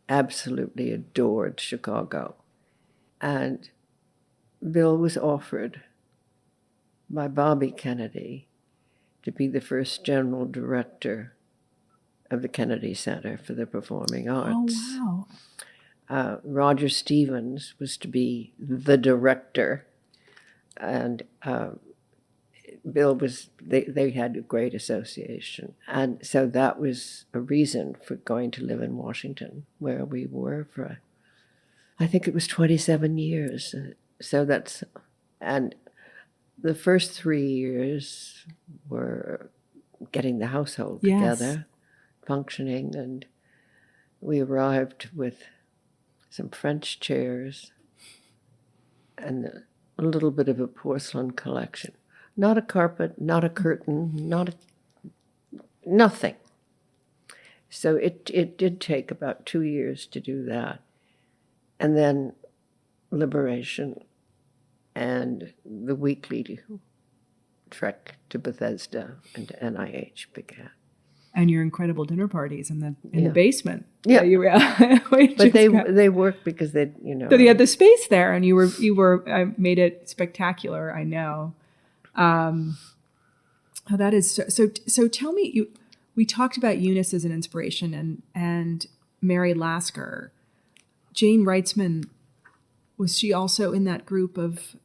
absolutely adored Chicago. And Bill was offered by Bobby Kennedy to be the first general director of the Kennedy Center for the Performing Arts. Oh, wow. Roger Stevens was to be the director, and Bill was, they had a great association. And so that was a reason for going to live in Washington, where we were for, I think it was 27 years. So and the first 3 years were getting the household together, functioning, and we arrived with some French chairs and a little bit of a porcelain collection. Not a carpet, not a curtain, nothing. So it did take about 2 years to do that. And then liberation and the weekly trek to Bethesda and to NIH began. And your incredible dinner parties in the basement. Yeah. But they worked because they. So you had the space there, and you were made it spectacular, I know. That is so tell me, we talked about Eunice as an inspiration and Mary Lasker. Jane Reitzman, was she also in that group of?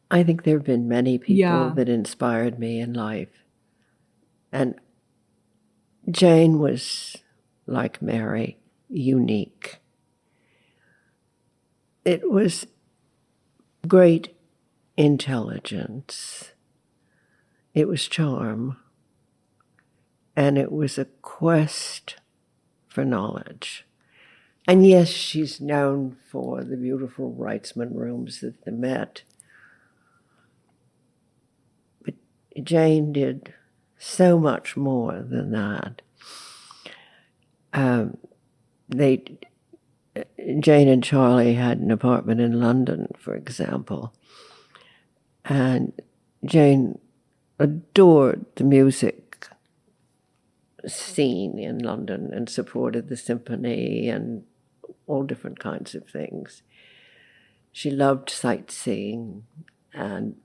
I think there have been many people that inspired me in life. And Jane was, like Mary, unique. It was great intelligence. It was charm. And it was a quest for knowledge. And yes, she's known for the beautiful Wrightsman rooms at the Met. But Jane did so much more than that. Jane and Charlie had an apartment in London, for example. And Jane adored the music scene in London and supported the symphony and all different kinds of things. She loved sightseeing, and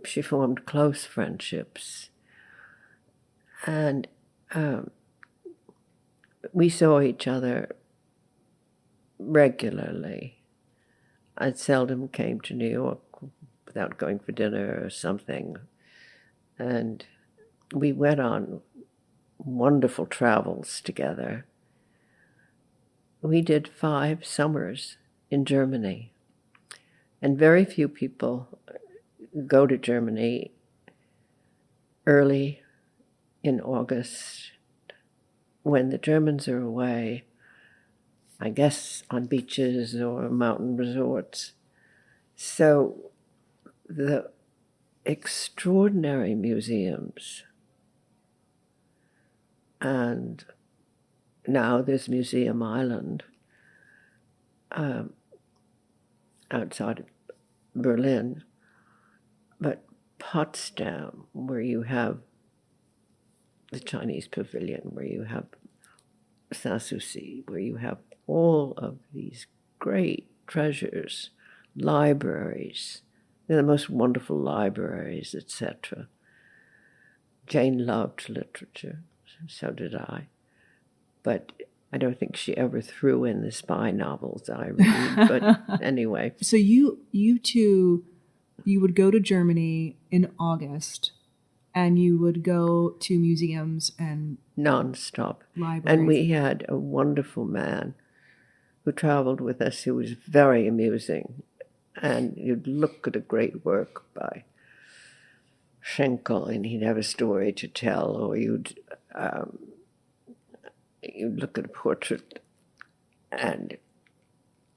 she formed close friendships. And we saw each other regularly. I seldom came to New York without going for dinner or something. And we went on wonderful travels together. We did 5 summers in Germany. And very few people go to Germany early in August when the Germans are away, I guess on beaches or mountain resorts. So the extraordinary museums, and now there's Museum Island outside of Berlin, but Potsdam, where you have the Chinese Pavilion, where you have Sanssouci, where you have all of these great treasures, libraries. They're the most wonderful libraries, etc. Jane loved literature, so did I. But I don't think she ever threw in the spy novels I read, but anyway. So you two, you would go to Germany in August, and you would go to museums and nonstop. libraries. And we had a wonderful man who traveled with us who was very amusing. And you'd look at a great work by Schenkel, and he'd have a story to tell, or you'd look at a portrait, and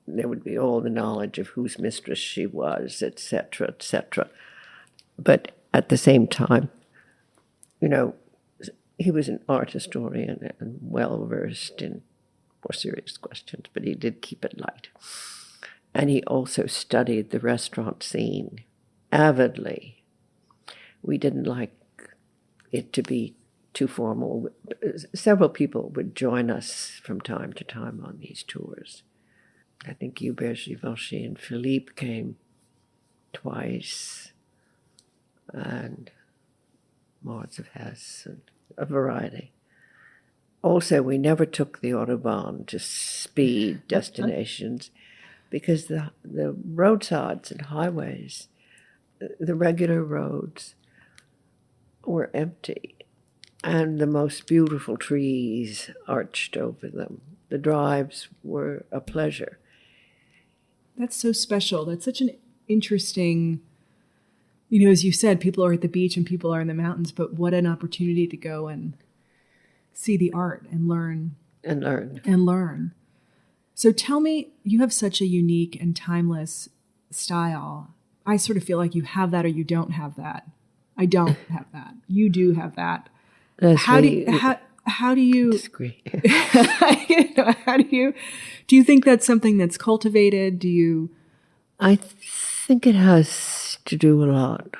there would be all the knowledge of whose mistress she was, etc., etc. But at the same time, you know, he was an art historian and well-versed in more serious questions, but he did keep it light. And he also studied the restaurant scene avidly. We didn't like it to be too formal. Several people would join us from time to time on these tours. I think Hubert Givenchy and Philippe came twice, and Moritz of Hesse, and a variety. Also, we never took the Autobahn to speed destinations because the roadsides and highways, the regular roads, were empty, and the most beautiful trees arched over them. The drives were a pleasure. That's so special. That's such an interesting, you know, as you said, people are at the beach and people are in the mountains, but what an opportunity to go and see the art and learn. And learn. And learn. So tell me, you have such a unique and timeless style. I sort of feel like you have that or you don't have that. I don't have that. You do have that. How do you disagree? Do you think that's something that's cultivated? I think it has to do a lot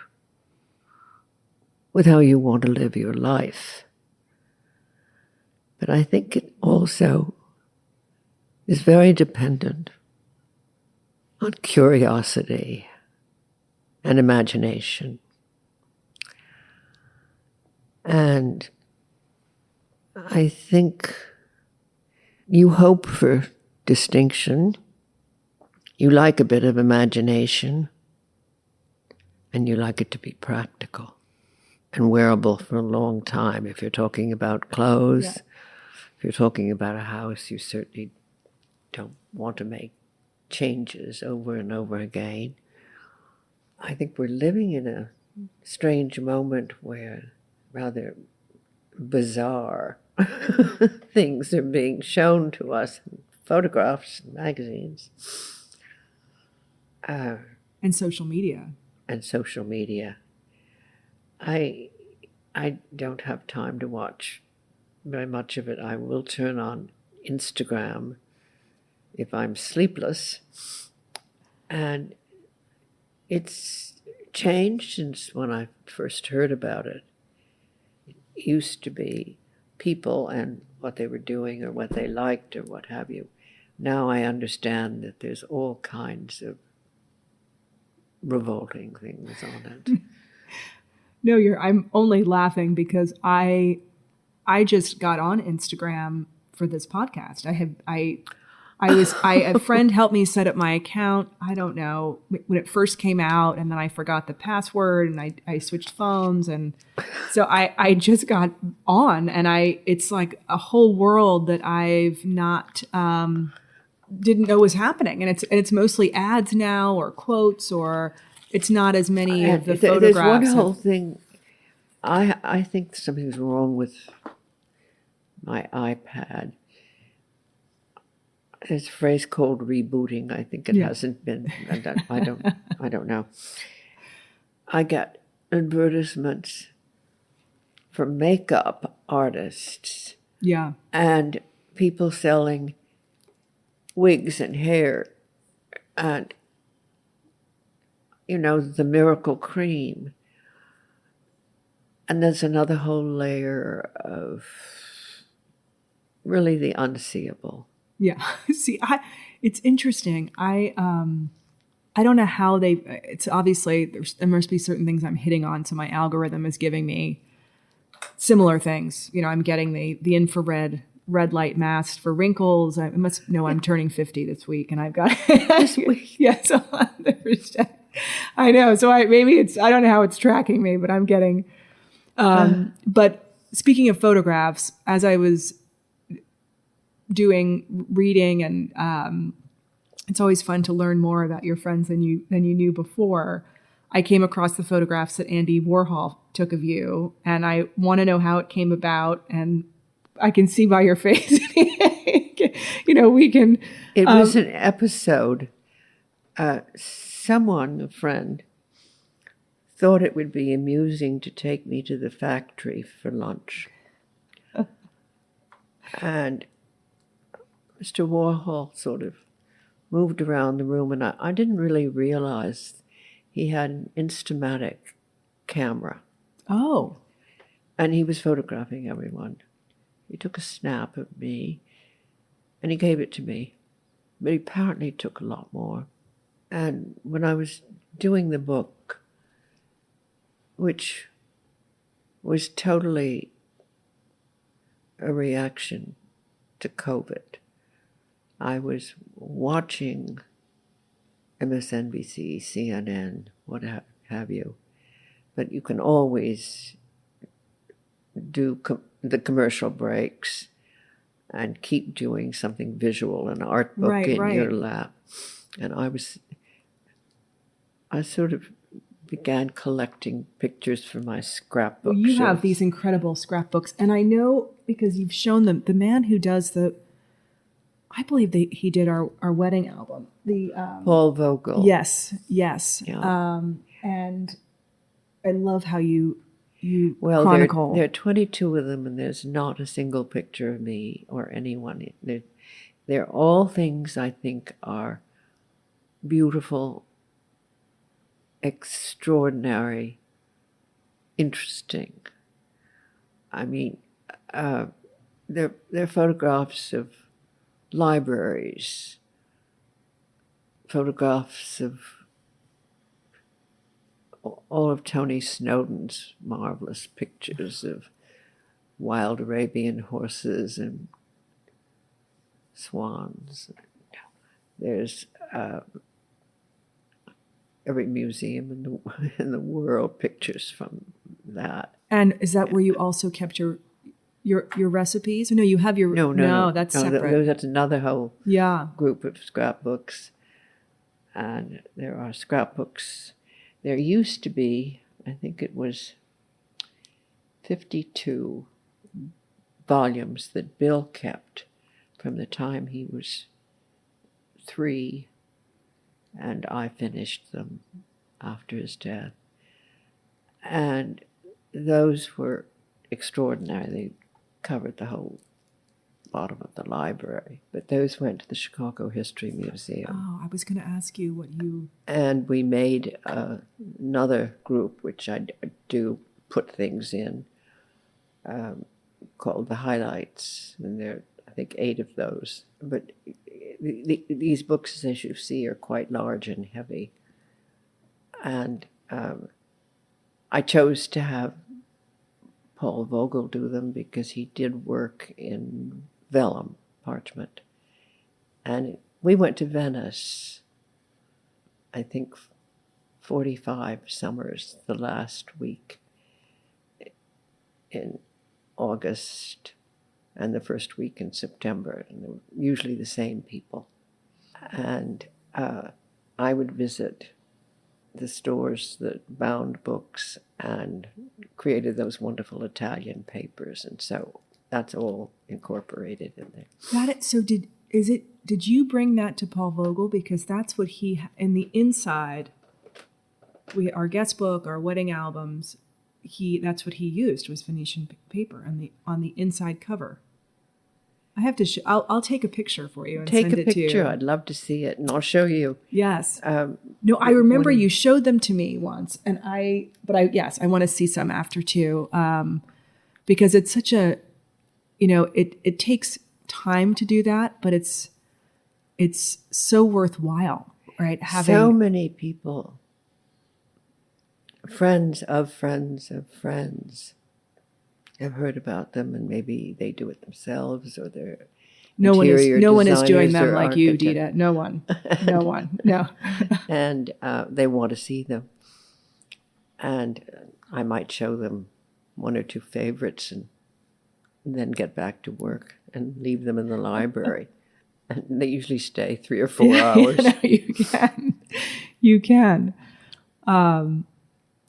with how you want to live your life. But I think it also is very dependent on curiosity and imagination. And I think you hope for distinction, you like a bit of imagination, and you like it to be practical and wearable for a long time. If you're talking about clothes, if you're talking about a house, you certainly don't want to make changes over and over again. I think we're living in a strange moment where rather bizarre things are being shown to us in photographs and magazines. And social media. And social media. I don't have time to watch very much of it. I will turn on Instagram if I'm sleepless. And it's changed since when I first heard about it. It used to be people and what they were doing or what they liked or what have you. Now I understand that there's all kinds of revolting things on it. No, I'm only laughing because I just got on Instagram for this podcast. A friend helped me set up my account. I don't know when it first came out, and then I forgot the password, and I switched phones, and so I just got on, and it's like a whole world that I've not didn't know was happening, and it's mostly ads now or quotes, or it's not as many of the photographs. There's one whole thing. I think something's wrong with my iPad. There's a phrase called rebooting. I think it hasn't been. I don't know. I get advertisements for makeup artists. Yeah. And people selling wigs and hair and, the miracle cream. And there's another whole layer of really the unseeable. Yeah. See, it's interesting. I don't know how it's obviously there must be certain things I'm hitting on. So my algorithm is giving me similar things. I'm getting the infrared red light mask for wrinkles. I must know I'm turning 50 this week, and I've got this week. Yeah, so I know. So I don't know how it's tracking me, but I'm getting. But speaking of photographs, as I was reading, and it's always fun to learn more about your friends than you knew before. I came across the photographs that Andy Warhol took of you, and I want to know how it came about. And I can see by your face, we can. It was an episode. Someone, a friend, thought it would be amusing to take me to the factory for lunch. And Mr. Warhol sort of moved around the room, and I didn't really realize he had an Instamatic camera. Oh. And he was photographing everyone. He took a snap of me, and he gave it to me. But he apparently took a lot more. And when I was doing the book, which was totally a reaction to COVID, I was watching MSNBC, CNN, what have you. But you can always do the commercial breaks and keep doing something visual, an art book in your lap. And I sort of began collecting pictures for my scrapbook. Well, you have these incredible scrapbooks, and I know because you've shown them. The man who does I believe he did our wedding album. Paul Vogel. Yes. Yeah. And I love how you chronicle. There are 22 of them, and there's not a single picture of me or anyone. They're all things I think are beautiful, extraordinary, interesting. I mean, they're photographs of libraries, photographs of all of Tony Snowden's marvelous pictures of wild Arabian horses and swans. There's every museum in the world pictures from that. And is that where you also kept your recipes? No, you have your... No, that's separate. That's another whole group of scrapbooks. And there are scrapbooks. There used to be, I think it was 52 volumes that Bill kept from the time he was 3, and I finished them after his death. And those were extraordinary. They covered the whole bottom of the library, but those went to the Chicago History Museum. Oh, I was going to ask you what you... And we made another group, which I do put things in, called the Highlights, and there are, I think, 8 of those. But these books, as you see, are quite large and heavy. And I chose to have Paul Vogel do them because he did work in vellum parchment. And we went to Venice, I think 45 summers, the last week in August and the first week in September, and they were usually the same people. And I would visit the stores that bound books and created those wonderful Italian papers, and so that's all incorporated in there. Got it. So did you bring that to Paul Vogel? Because that's what he, in the inside, our guest book, our wedding albums, that's what he used, was Venetian paper on the inside cover. I have to I'll take a picture for you and send it to you. Take a picture. I'd love to see it, and I'll show you. Yes. No, I remember you showed them to me once, and I want to see some after too, because it's such a, it takes time to do that, but it's so worthwhile, right? So many people, friends of friends of friends, have heard about them, and maybe they do it themselves, or they're no one is doing them like you, Deeda. No one, no. And they want to see them, and I might show them 1 or 2 favorites, and then get back to work and leave them in the library. And they usually stay 3 or 4 hours. You can.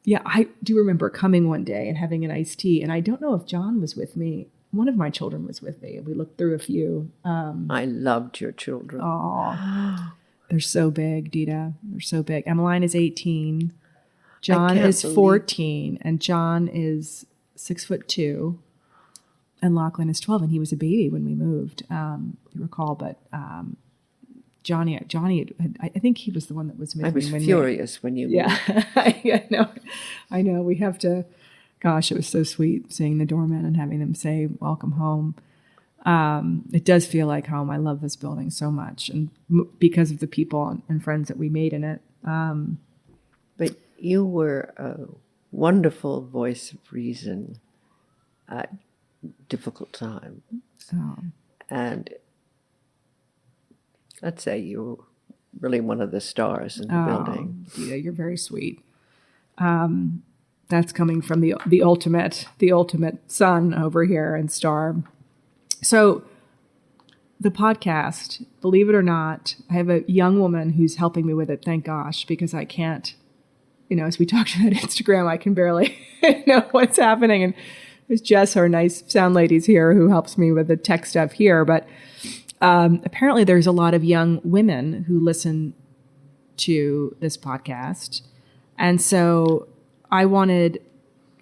Yeah, I do remember coming one day and having an iced tea, and I don't know if John was with me. One of my children was with me. We looked through a few. I loved your children. Oh, they're so big, Deeda. They're so big. Emmeline is 18. John is 14, and John is 6'2", and Lachlan is 12, and he was a baby when we moved. You recall, but Johnny, I think he was the one that was with me. I was furious when you moved. Yeah, I know. We have to, gosh, it was so sweet seeing the doorman and having them say, "Welcome home." It does feel like home. I love this building so much, and because of the people and friends that we made in it. But you were a wonderful voice of reason at difficult times. And let's say you were really one of the stars in the building. Yeah, you're very sweet. That's coming from the ultimate son over here and star. So the podcast, believe it or not, I have a young woman who's helping me with it, thank gosh, because I can't, as we talked about Instagram, I can barely know what's happening. And there's Jess, our nice sound lady's here, who helps me with the tech stuff here. But apparently there's a lot of young women who listen to this podcast. And so I wanted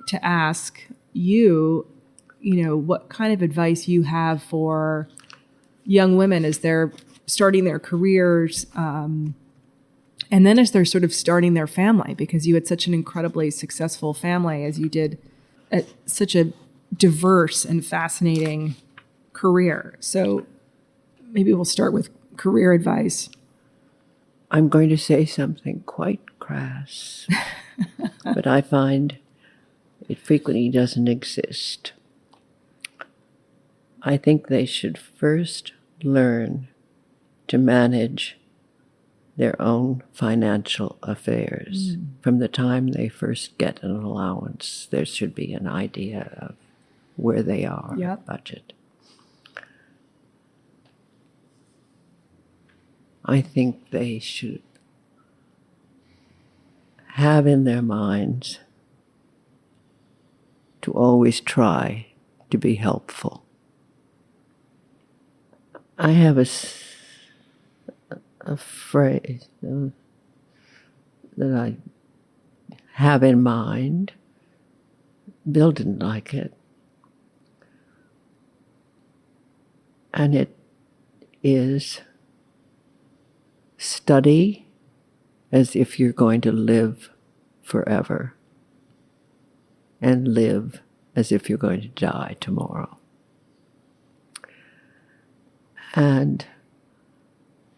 to ask you, what kind of advice you have for young women as they're starting their careers, and then as they're sort of starting their family, because you had such an incredibly successful family as you did at such a diverse and fascinating career. So maybe we'll start with career advice. I'm going to say something quite crass, but I find it frequently doesn't exist. I think they should first learn to manage their own financial affairs. From the time they first get an allowance, there should be an idea of where they are, budget. I think they should have in their minds to always try to be helpful. I have a phrase that I have in mind. Bill didn't like it. And it is study as if you're going to live forever, and live as if you're going to die tomorrow. And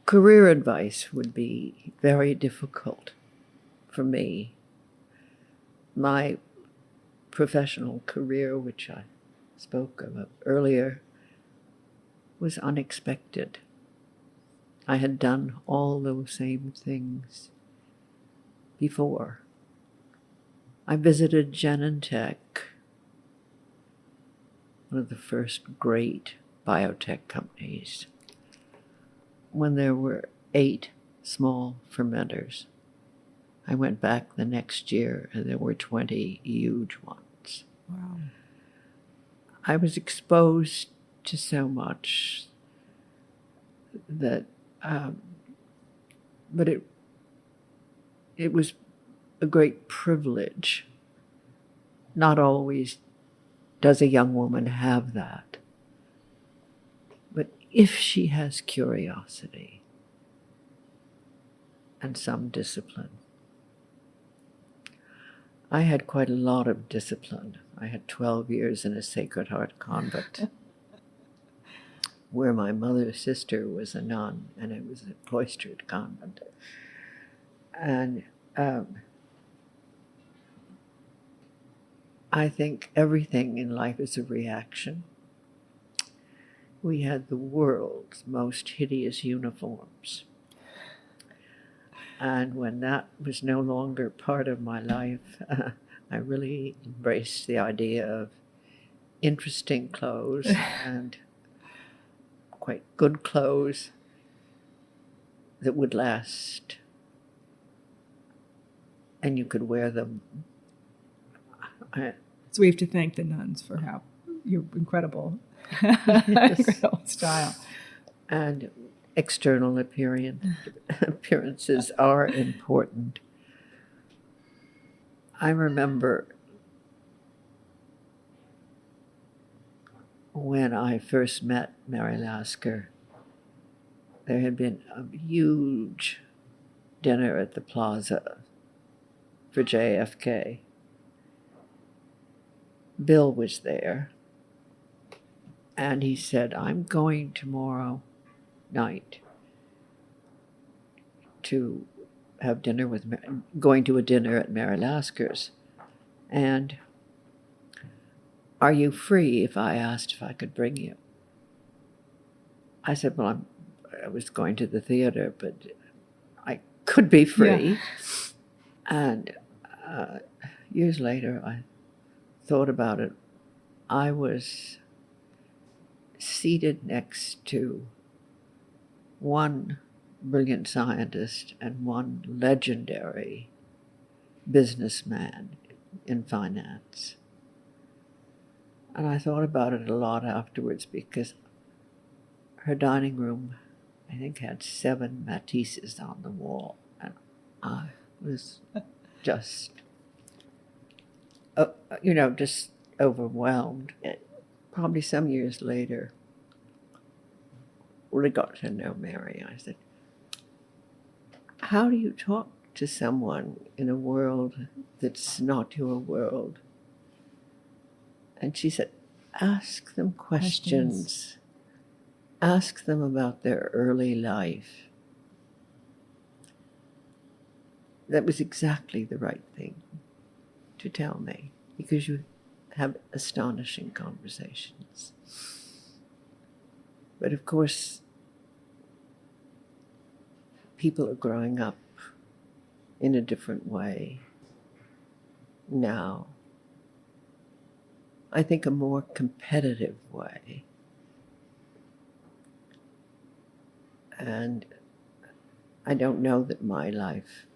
career advice would be very difficult for me. My professional career, which I spoke of earlier, was unexpected. I had done all those same things before. I visited Genentech, one of the first great biotech companies, when there were 8 small fermenters. I went back the next year and there were 20 huge ones. Wow. I was exposed to so much that, but it was a great privilege. Not always does a young woman have that. But if she has curiosity and some discipline, I had quite a lot of discipline. I had 12 years in a Sacred Heart convent where my mother's sister was a nun, and it was a cloistered convent. And I think everything in life is a reaction. We had the world's most hideous uniforms. And when that was no longer part of my life, I really embraced the idea of interesting clothes and quite good clothes that would last. And you could wear them. So we have to thank the nuns for how your incredible, incredible style. And external appearances are important. I remember when I first met Mary Lasker, there had been a huge dinner at the plaza for JFK. Bill was there, and he said, I'm going tomorrow night to have dinner with, going to a dinner at Mary Lasker's, and are you free if I asked if I could bring you? I said, well, I was going to the theater, but I could be free. Yeah. And years later, I thought about it. I was seated next to one brilliant scientist and one legendary businessman in finance. And I thought about it a lot afterwards because her dining room, I think, had 7 Matisses on the wall. And I was just, just overwhelmed. And probably some years later, when I got to know Mary, I said, how do you talk to someone in a world that's not your world? And she said, ask them questions. Ask them about their early life. That was exactly the right thing to tell me, because you have astonishing conversations. But of course, people are growing up in a different way now. I think a more competitive way. And I don't know that my life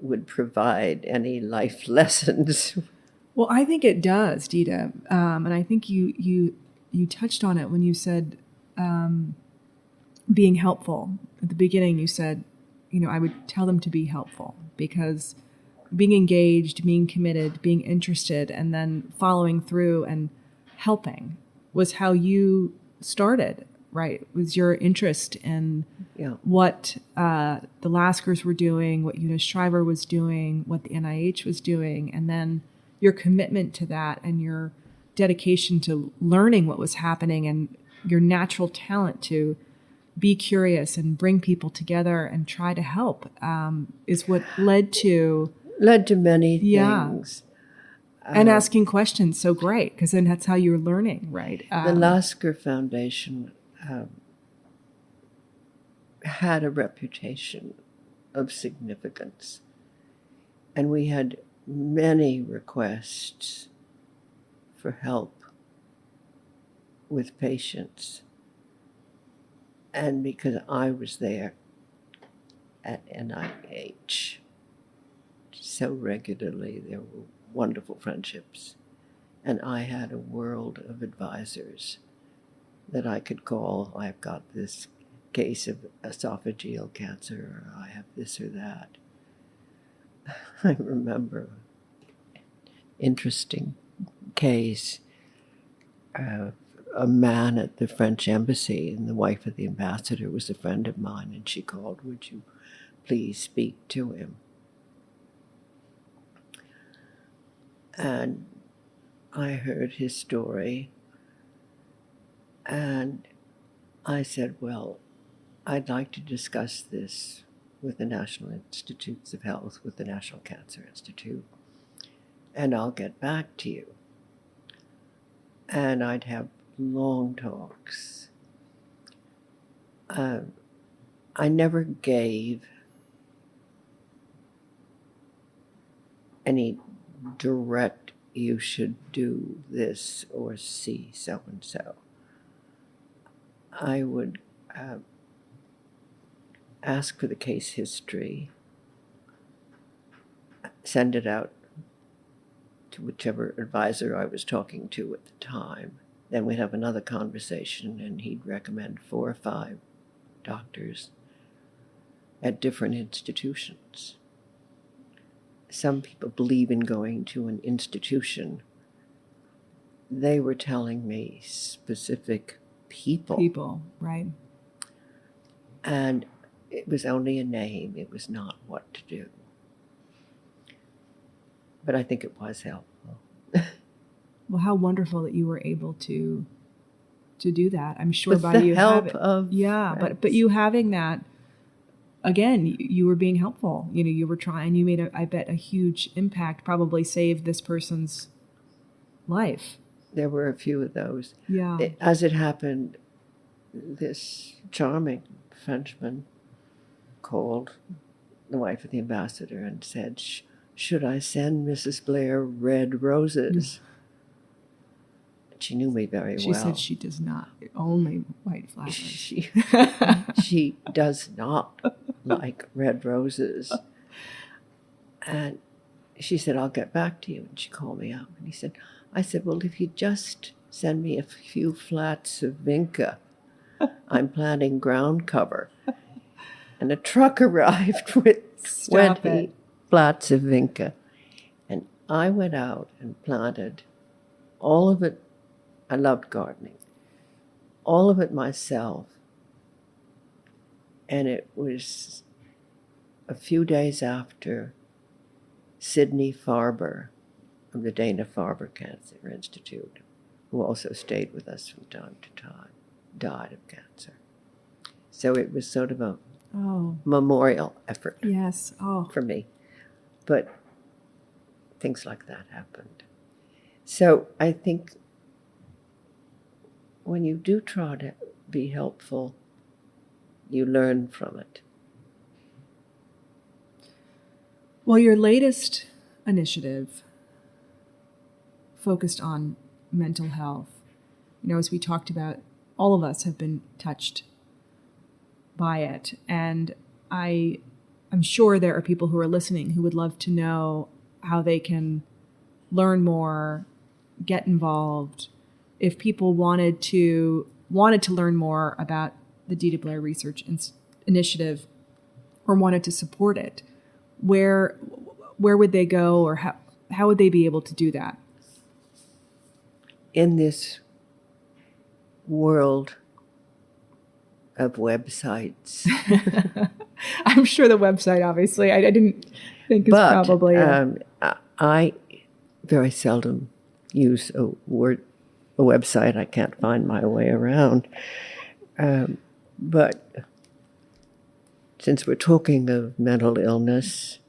would provide any life lessons. Well, I think it does, Deeda, and I think you touched on it when you said being helpful. At the beginning, you said, I would tell them to be helpful, because being engaged, being committed, being interested, and then following through and helping was how you started, right? It was your interest in what the Laskers were doing, what Eunice Shriver was doing, what the NIH was doing, and then your commitment to that and your dedication to learning what was happening and your natural talent to be curious and bring people together and try to help is what led to many things. And asking questions, so great, because then that's how you're learning, right? The Lasker Foundation had a reputation of significance, and we had many requests for help with patients. And because I was there at NIH so regularly, there were wonderful friendships. And I had a world of advisors that I could call. I've got this case of esophageal cancer, or I have this or that. I remember an interesting case of a man at the French embassy, and the wife of the ambassador was a friend of mine, and she called, "Would you please speak to him?" And I heard his story, and I said, well, I'd like to discuss this with the National Institutes of Health, with the National Cancer Institute, and I'll get back to you. And I'd have long talks. I never gave any direct, you should do this or see so-and-so. I would ask for the case history, send it out to whichever advisor I was talking to at the time. Then we'd have another conversation, and he'd recommend 4 or 5 doctors at different institutions. Some people believe in going to an institution. They were telling me specific people. People, right. And it was only a name. It was not what to do. But I think it was helpful. Well, how wonderful that you were able to do that. I'm sure with by the you help of but you having that, again, you were being helpful. You were trying. You made I bet a huge impact. Probably saved this person's life. There were a few of those. Yeah. As it happened, this charming Frenchman called the wife of the ambassador and said, "Should I send Mrs. Blair red roses?" She knew me very well. She said she does not. Only white flowers. She does not like red roses. And she said, "I'll get back to you." And she called me up. And I said, "Well, if you just send me a few flats of vinca, I'm planting ground cover." And a truck arrived with 20 flats of vinca. And I went out and planted all of it. I loved gardening. All of it myself. And it was a few days after Sidney Farber of the Dana-Farber Cancer Institute, who also stayed with us from time to time, died of cancer. So it was sort of a memorial effort for me. But things like that happened. So I think when you do try to be helpful, you learn from it. Well, your latest initiative focused on mental health. As we talked about, all of us have been touched by it. And I'm I'm sure there are people who are listening who would love to know how they can learn more, get involved. If people wanted to learn more about the Deeda Blair Research Initiative or wanted to support it, where would they go, or how would they be able to do that? In this world of websites, I'm sure the website, obviously, I didn't think is probably. I very seldom use a website. I can't find my way around. But since we're talking of mental illness,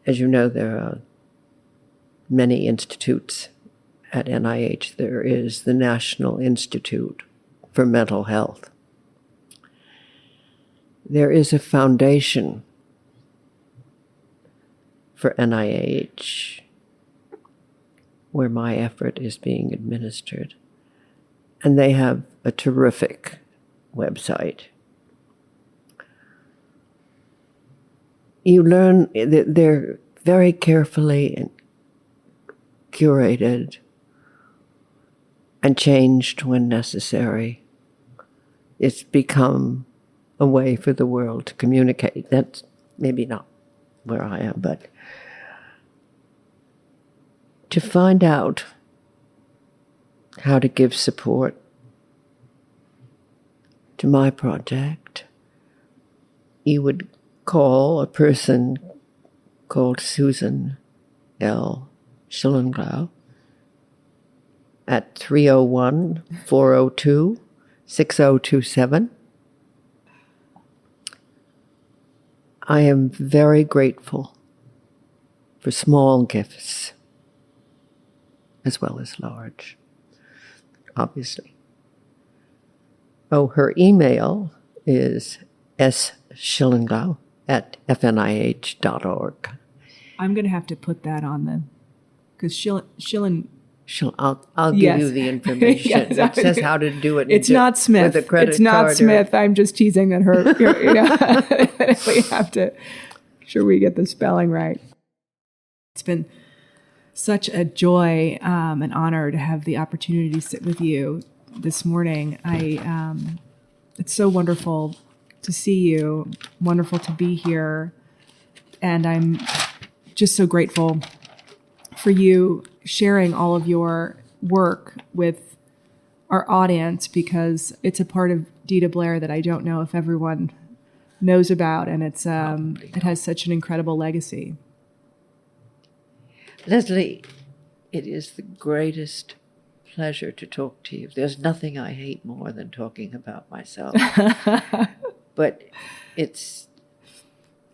as you know, there are many institutes at NIH. There is the National Institute for Mental Health. There is a foundation for NIH where my effort is being administered. And they have a terrific website. You learn that they're very carefully curated and changed when necessary. It's become a way for the world to communicate. That's maybe not where I am, but to find out how to give support to my project, you would call a person called Susan L. Schillenglau at 301-402-6027. I am very grateful for small gifts as well as large, obviously. Oh, her email is sschillenglau@fnih.org. I'm going to have to put that on the, because I'll give you the information. Yes, it says how to do it. It's not Smith. With a credit it's not card Smith. I'm just teasing that her. We have to make sure we get the spelling right. It's been such a joy and honor to have the opportunity to sit with you this morning. It's so wonderful to see you. Wonderful to be here, and I'm just so grateful for you sharing all of your work with our audience, because it's a part of Deeda Blair that I don't know if everyone knows about, and it has such an incredible legacy. Leslie, it is the greatest pleasure to talk to you. There's nothing I hate more than talking about myself. But there's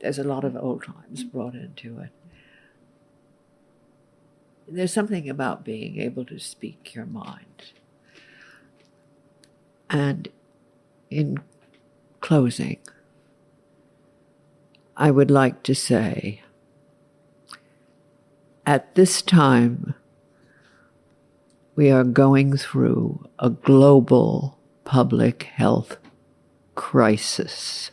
a lot of old times brought into it. There's something about being able to speak your mind. And in closing, I would like to say, at this time, we are going through a global public health crisis.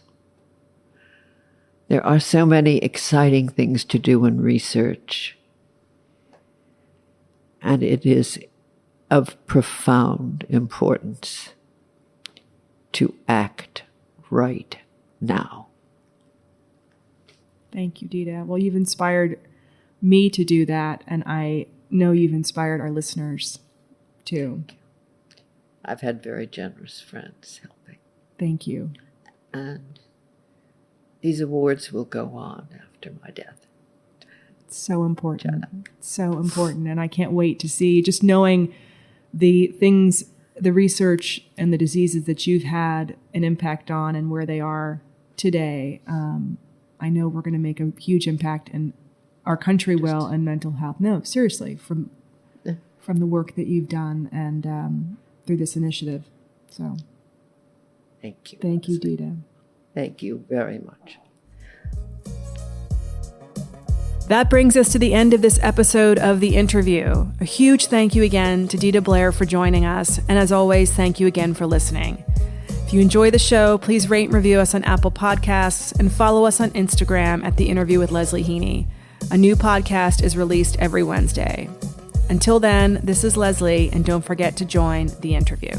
There are so many exciting things to do in research, and it is of profound importance to act right now. Thank you, Deeda. Well, you've inspired me to do that, and I know you've inspired our listeners too. I've had very generous friends helping. Thank you. And these awards will go on after my death. It's so important. So important. And I can't wait to see, just knowing the things, the research and the diseases that you've had an impact on and where they are today. I know we're going to make a huge impact, and our country will, in mental health. No, seriously, from the work that you've done and through this initiative. So thank you. Thank you, Deeda. Thank you very much. That brings us to the end of this episode of The Interview. A huge thank you again to Deeda Blair for joining us. And as always, thank you again for listening. If If you enjoy the show, please rate and review us on Apple Podcasts and follow us on Instagram at The Interview with Leslie Heaney. A new podcast is released every Wednesday. Until then, this is Leslie, and don't forget to join The Interview.